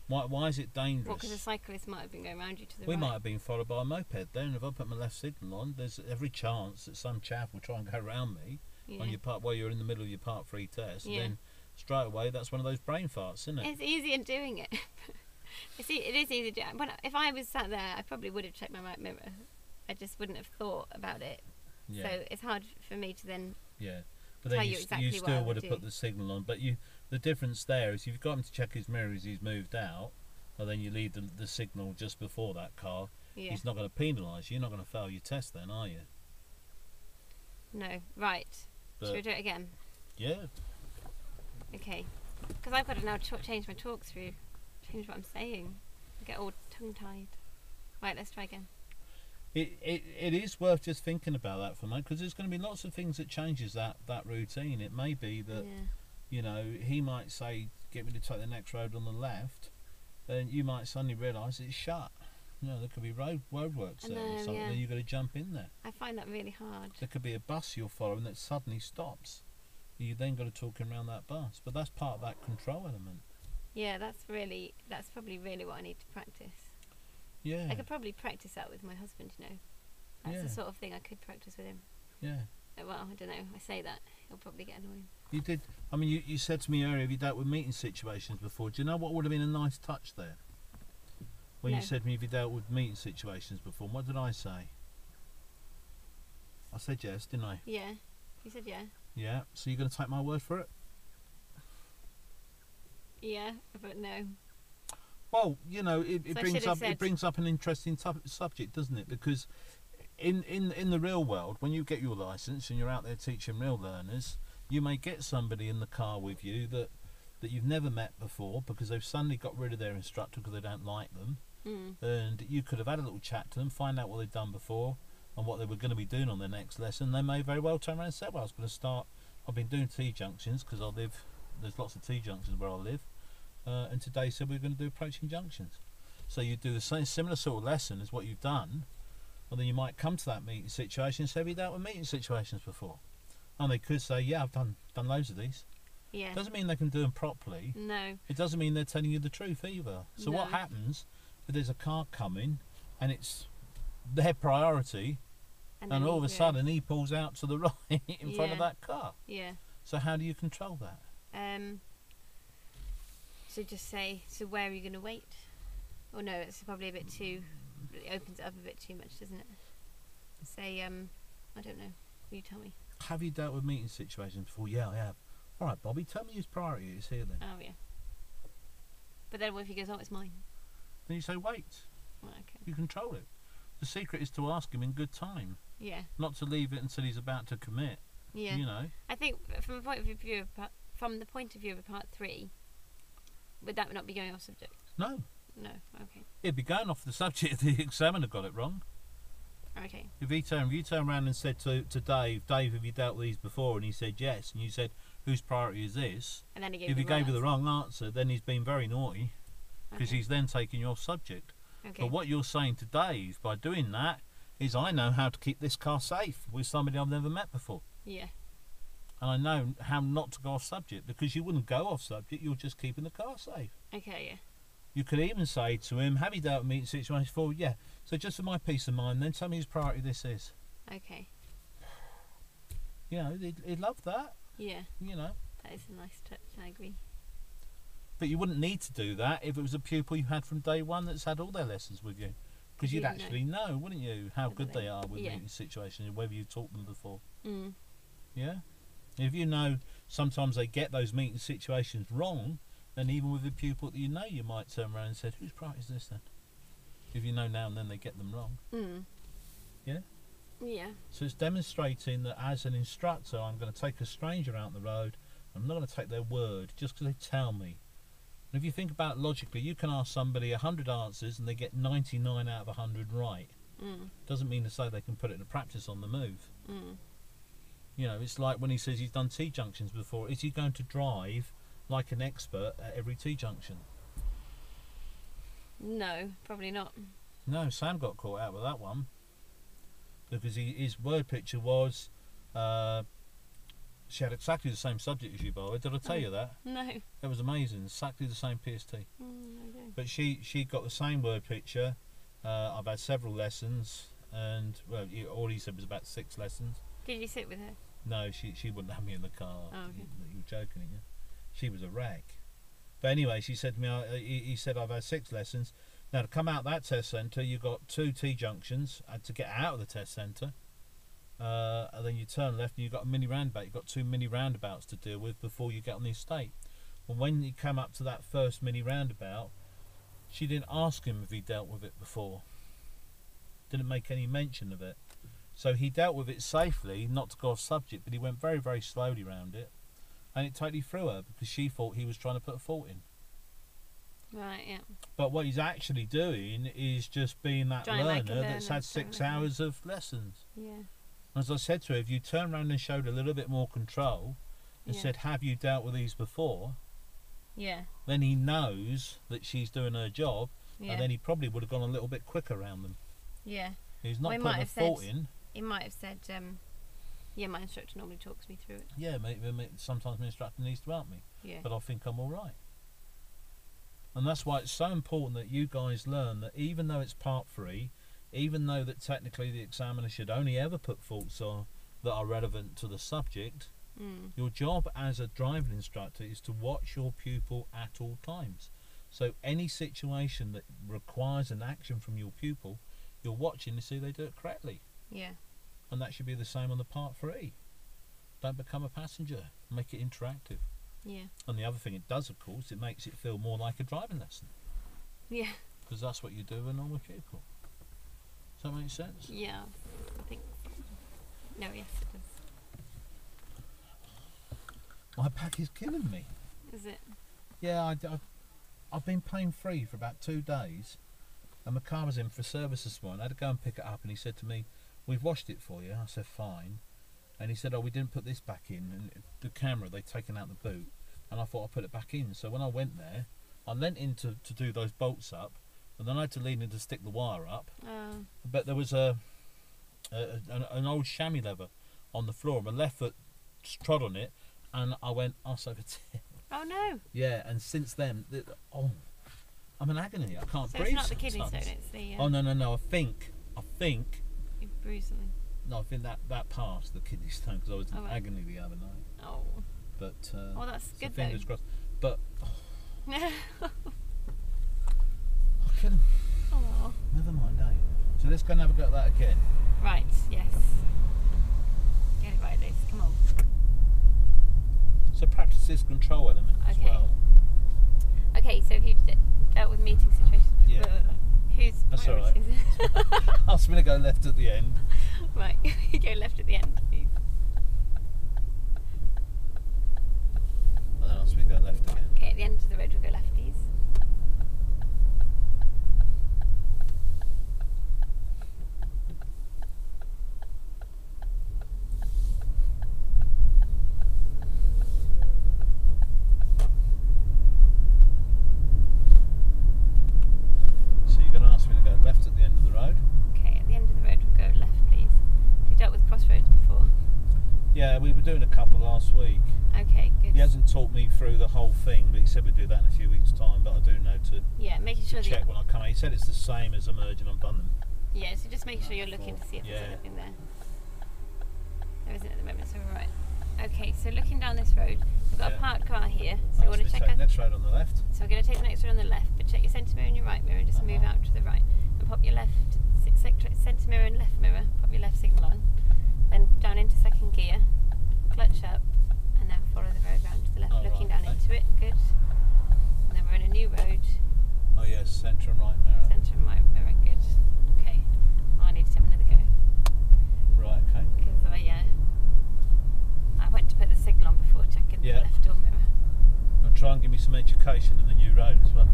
Why is it dangerous?
Well, because a cyclist might have been going around you to the
We
right.
might have been followed by a moped there, and if I put my left signal on, there's every chance that some chap will try and go around me on your part while you're in the middle of your Part 3 test.
Yeah.
And then straight away, that's one of those brain farts, isn't it?
It's easier doing it. It is easy to do. If I was sat there, I probably would have checked my right mirror. I just wouldn't have thought about it.
Yeah.
So it's hard for me to then.
Yeah. But
tell
then
you exactly
you
what I
still
would
would have
do.
put the signal on. But the difference there is if you've got him to check his mirror as he's moved out, and then you leave the signal just before that car,
Yeah.
he's not going to penalise you. You're not going to fail your test then, are you?
No. Right.
But
Should we do it again?
yeah.
Okay. Because I've got to now change my talk through. Change what I'm saying. I get all tongue-tied. Right, let's try again.
It is worth just thinking about that for me, because there's going to be lots of things that changes that routine. It may be that you know, he might say, get me to take the next road on the left, and you might suddenly realise it's shut. You know, there could be roadworks there or something, and you've got to jump in there.
I find that really hard.
There could be a bus you're following that suddenly stops. You then got to talk him around that bus, but that's part of that control element.
Yeah, that's probably really what I need to practice.
Yeah.
I could probably practice that with my husband, you know. That's the sort of thing I could practice with him.
Yeah.
Well, I don't know. I say that. He'll probably get annoyed.
You did. I mean, you said to me earlier, have you dealt with meeting situations before? Do you know what would have been a nice touch there? When
No.
you said to me, have you dealt with meeting situations before? What did I say? I said yes, didn't I?
Yeah. You said yeah.
Yeah. So you're going to take my word for it?
Yeah, but no.
Well, you know, it
So I
brings
should
up
have
it brings up an interesting subject, doesn't it? Because in the real world, when you get your licence and you're out there teaching real learners, you may get somebody in the car with you that you've never met before because they've suddenly got rid of their instructor because they don't like them, and you could have had a little chat to them, find out what they've done before and what they were going to be doing on their next lesson. They may very well turn around and say, well, I was going to start, I've been doing T-junctions because there's lots of T-junctions where I live, and today said we're going to do approaching junctions. So you do the same similar sort of lesson as what you've done, and then you might come to that meeting situation and say, have you dealt with meeting situations before? And they could say, yeah, I've done loads of these.
Yeah.
Doesn't mean they can do them properly.
No.
It doesn't mean they're telling you the truth either. So what
No.
happens if there's a car coming and it's their priority, and
then
all of a
yeah.
sudden he pulls out to the right in front of
Yeah.
that car?
Yeah.
So how do you control that?
So just say, so where are you going to wait? Or no, it's probably a bit too. It opens it up a bit too much, doesn't it? Say, I don't know. You tell me.
Have you dealt with meeting situations before? Yeah, I have. All right, Bobby, tell me his priority is here then.
Oh yeah. But then what if he goes, oh, it's mine?
Then you say, wait.
Well, okay.
You control it. The secret is to ask him in good time,
Yeah.
not to leave it until he's about to commit.
Yeah.
You know.
I think from the point of view of a part 3, would that not be going off subject?
No.
No. Okay.
It'd be going off the subject if the examiner got it wrong.
Okay.
If you turn around and said to Dave, have you dealt with these before? And he said yes, and you said, whose priority is this?
And then he
if he gave you the wrong answer, then he's been very naughty, because he's then taking your subject.
Okay.
But what you're saying to Dave by doing that is, I know how to keep this car safe with somebody I've never met before.
Yeah.
And I know how not to go off subject, because you wouldn't go off subject, you're just keeping the car safe.
Okay, yeah.
You could even say to him, have you dealt with meeting situations before? Yeah. So just for my peace of mind, then tell me whose priority this is.
Okay.
You know, he'd love that.
Yeah.
You know.
That is a nice touch, I agree.
But you wouldn't need to do that if it was a pupil you had from day one that's had all their lessons with you. Because you'd actually know, wouldn't you, how good they are with meeting situations and whether you taught them before.
Mm.
Yeah? If you know sometimes they get those meeting situations wrong, then even with a pupil that you know, you might turn around and say, whose priority is this then? If you know now and then they get them wrong.
Mm.
Yeah?
Yeah.
So it's demonstrating that as an instructor, I'm going to take a stranger out on the road. I'm not going to take their word just because they tell me. And if you think about it logically, you can ask somebody 100 answers and they get 99 out of 100 right.
Mm.
Doesn't mean to say they can put it into practice on the move.
Mm.
You know, it's like when he says he's done T-junctions before. Is he going to drive like an expert at every T-junction?
No, probably not.
No, Sam got caught out with that one. Because his word picture was... she had exactly the same subject as you, by the way. Did I tell you that?
No.
It was amazing. Exactly the same PST.
Okay.
But she got the same word picture. I've had several lessons. And, well, all he said was about 6 lessons.
Did you sit with her?
No, she wouldn't have me in the car.
Oh, okay.
You were joking, yeah? She was a wreck. But anyway, she said to me, he said, I've had 6 lessons. Now, to come out that test centre, you got 2 T-junctions. To get out of the test centre, and then you turn left and you've got a mini roundabout. You've got 2 mini roundabouts to deal with before you get on the estate. Well, when you come up to that first mini roundabout, she didn't ask him if he dealt with it before. Didn't make any mention of it. So he dealt with it safely, not to go off subject, but he went very, very slowly round it. And it totally threw her because she thought he was trying to put a fault in.
Right, yeah.
But what he's actually doing is just being that learner that's had 6 hours of lessons.
Yeah.
As I said to her, if you turned around and showed a little bit more control and said, have you dealt with these before?
Yeah.
Then he knows that she's doing her job, and then he probably would have gone a little bit quicker around them.
Yeah.
He's not putting a fault in.
He might have said, yeah, my instructor normally talks me through it.
Yeah, sometimes my instructor needs to help me.
Yeah.
But I think I'm all right. And that's why it's so important that you guys learn that even though it's part 3, even though that technically the examiner should only ever put faults on that are relevant to the subject, your job as a driving instructor is to watch your pupil at all times. So any situation that requires an action from your pupil, you're watching to see they do it correctly.
Yeah.
And that should be the same on the part 3. Don't become a passenger. Make it interactive.
Yeah.
And the other thing it does, of course, it makes it feel more like a driving lesson.
Yeah.
Because that's what you do with a normal pupil. Does that make sense?
Yeah, I think so. No, yes, it does.
My back is killing me.
Is it?
Yeah, I've been pain free for about 2 days, and my car was in for service this morning. I had to go and pick it up, and he said to me, "We've washed it for you." I said, "Fine." And he said, "Oh, we didn't put this back in." And the camera, they'd taken out the boot, and I thought I'd put it back in. So when I went there, I leant in to do those bolts up, and then I had to lean in to stick the wire up. But there was an old chamois lever on the floor, and my left foot trod on it, and I went arse over tip.
Oh no!
Yeah, and since then, I'm in agony. I can't breathe.
So it's not the kidney stone, it's the...
Oh no! I think
you've bruised something.
No, I think that passed the kidney stone because I was in agony the other night.
Oh.
But
well, that's good.
So fingers crossed. But
I
couldn't.
Oh.
Never mind, eh? So let's go and have a go at that again.
Right. Yes. Get it right, Liz. Come on.
So practice this control element as well.
Okay. So if you dealt with meeting situations.
Yeah.
Who's
That's all right. Ask me to go left at the end.
Right. You go left at the end, please.
talk me through the whole thing, but he said we'd do that in a few weeks' time. But I do know to
making sure
check when I come out. He said it's the same as emerging on Bunham.
Yeah, so just make sure you're looking to see if there's anything there. There isn't at the moment, so we're right. Okay, so looking down this road, we've got a parked car here. So we want to check
the next road on the left.
So we're going to take the next road on the left, but check your centre mirror and your right mirror and just move out to the right. And pop your left centre mirror and left mirror, pop your left signal on. Then down into second gear, clutch up, and then follow the road round to the left, looking down into it. Good. And then we're in a new road.
Oh yes, centre and right mirror.
Centre and right mirror, good. Okay. I need to have another go.
Right, okay.
Because I went to put the signal on before checking the left door mirror.
And try and give me some education in the new road as well.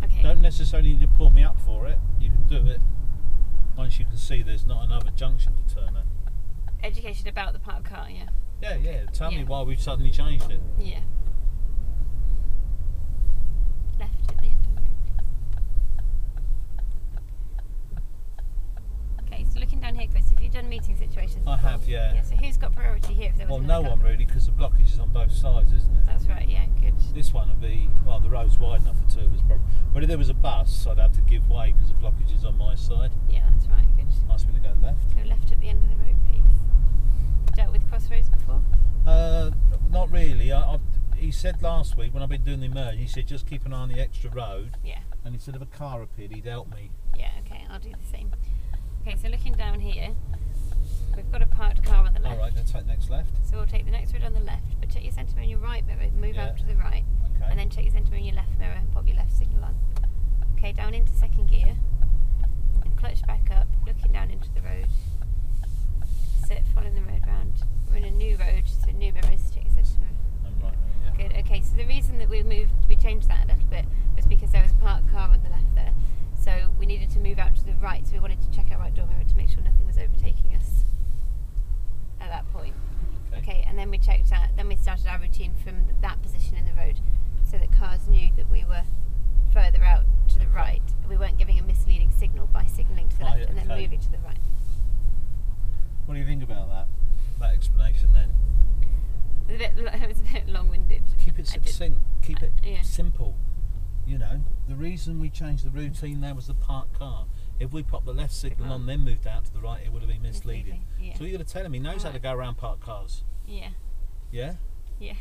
Okay.
Don't necessarily need to pull me up for it. You can do it once you can see there's not another junction to turn at.
Education about the parked car, yeah.
Yeah. Tell me why we've suddenly changed it.
Yeah. Left at the end of the road, please. Okay, so looking down here, Chris, have you done meeting situations before?
I have, yeah.
Yeah, so who's got priority here? If there was
no one really, because the blockage is on both sides, isn't it?
That's right, yeah, good.
This one would be, the road's wide enough for two of us, probably. But if there was a bus, I'd have to give way because the blockage is on my side.
Yeah, that's right, good.
Ask me to go left.
Go left at the end of the road, please. Dealt with crossroads before?
Not really. He said last week when I've been doing the merge, he said just keep an eye on the extra road.
Yeah.
And he said if a car appeared, he'd help me.
Yeah, okay, I'll do the same. Okay, so looking down here, we've got a parked car on the left.
Alright, then take the next left.
So we'll take the next road on the left, but check your centre mirror and your right mirror, move out to the right.
Okay.
And then check your centre mirror and your left mirror and pop your left signal on. Okay, down into second gear, and clutch back up, looking down into the road. Sit, following the road round. We're in a new road, so new mirrors, check your centre mirror.
Right, yeah.
Good, okay, so the reason that we changed that a little bit was because there was a parked car on the left there. So we needed to move out to the right, so we wanted to check our right door mirror to make sure nothing was overtaking us at that point. Okay, and then we checked out, then we started our routine from that position in the road so that cars knew that we were further out to the right. We weren't giving a misleading signal by signalling to the left and then moving to the right.
What do you think about that explanation then?
It was a bit long-winded.
Keep it succinct, keep it
Yeah.
simple. You know, the reason we changed the routine there was the parked car. If we popped the left signal on, then moved out to the right, it would have been misleading.
Yeah.
So you're going to tell him he knows how to go around parked cars.
Yeah.
Yeah?
Yeah.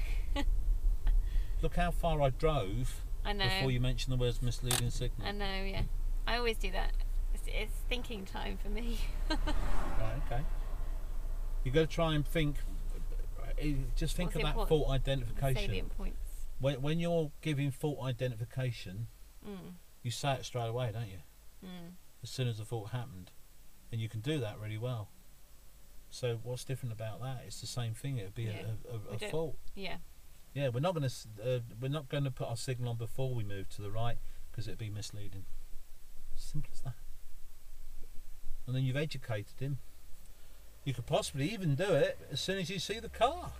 Look how far I drove
I know.
before you mentioned the words misleading signal.
I know, yeah. I always do that. It's thinking time for me.
Right, okay. You've got to try and think, just think of that fault identification.
Salient points.
When you're giving fault identification, you say it straight away, don't you? As soon as the fault happened. And you can do that really well. So what's different about that? It's the same thing. It'd be a fault.
Yeah.
Yeah, we're not going to put our signal on before we move to the right because it'd be misleading. Simple as that. And then you've educated him. You could possibly even do it as soon as you see the car.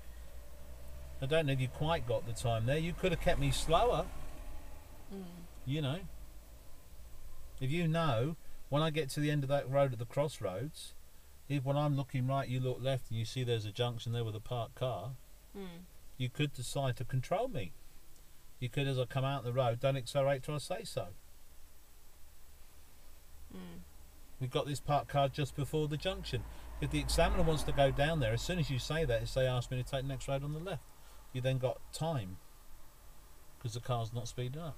I don't know if you quite got the time there. You could have kept me slower. You know. If you know, when I get to the end of that road at the crossroads, if when I'm looking right you look left and you see there's a junction there with a parked car, you could decide to control me. You could, as I come out the road, don't accelerate till I say so. We've got this parked car just before the junction. If the examiner wants to go down there, as soon as you say that, if they ask me to take the next road on the left, you then got time because the car's not speeding up.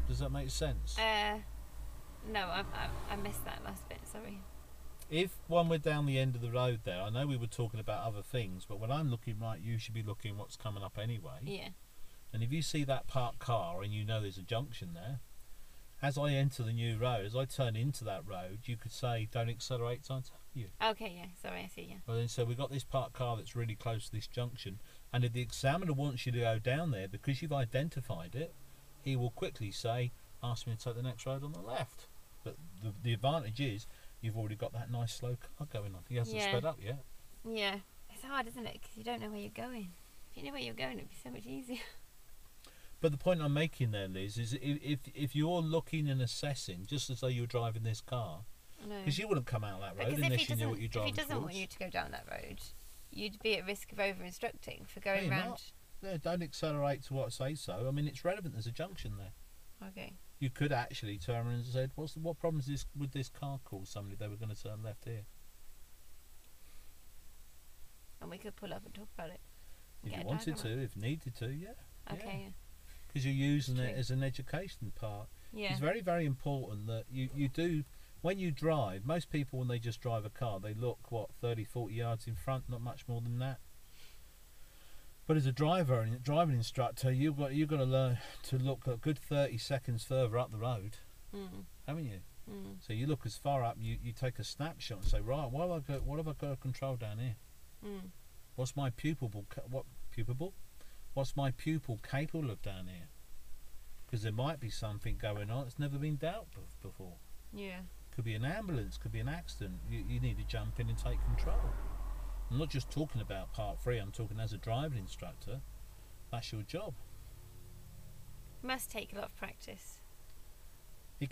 Does that make sense?
No, I missed that last bit, sorry.
If when we're down the end of the road there, I know we were talking about other things, but when I'm looking right, you should be looking what's coming up anyway. Yeah. And if you see that parked car and you know there's a junction there, as I enter the new road, as I turn into that road, you could say, don't accelerate till I tell you.
Okay, yeah, sorry, I see, yeah.
Well, then, so we've got this parked car that's really close to this junction, and if the examiner wants you to go down there, because you've identified it, he will quickly say, ask me to take the next road on the left. But the advantage is, you've already got that nice slow car going on. He hasn't sped up yet.
Yeah, it's hard, isn't it? Because you don't know where you're going. If you knew where you're going, it'd be so much easier.
But the point I'm making there, Liz, is if you're looking and assessing, just as though you were driving this car, because you wouldn't come out that road unless you knew what you're driving
If he doesn't
towards.
want you to go down that road, you'd be at risk of over-instructing for going
you're
round.
not. Yeah, don't accelerate to what I say so. I mean, it's relevant. There's a junction there.
Okay.
You could actually turn around and say, what problem is this with this car cause somebody they were going to turn left here?
And we could pull up and talk about it.
If
Get
you
a
wanted
diagram
to, if needed to, yeah.
Okay.
Because you're using
That's
it
true.
as an education part.
Yeah.
It's very, very important that you do, when you drive, most people when they just drive a car, they look, 30, 40 yards in front, not much more than that. But as a driver and driving instructor, you've got to learn to look a good 30 seconds further up the road, haven't you? So you look as far up, you take a snapshot and say, right, what have I got to control down here? What's my pupil capable of down here? Because there might be something going on that's never been dealt with before.
Yeah.
Could be an ambulance, could be an accident. You need to jump in and take control. I'm not just talking about part 3, I'm talking as a driving instructor. That's your job.
Must take a lot of practice.
It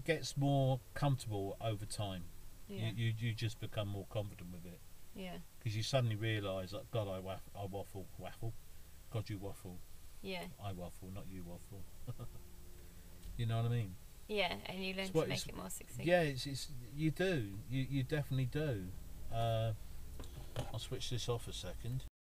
gets more comfortable over time.
Yeah.
You just become more confident with it.
Yeah.
Because you suddenly realise that, God, I waffle. God, you waffle.
Yeah.
I waffle, not you waffle. You know what I mean?
Yeah, and you learn to make it more succinct.
Yeah, you do. You definitely do. I'll switch this off a second.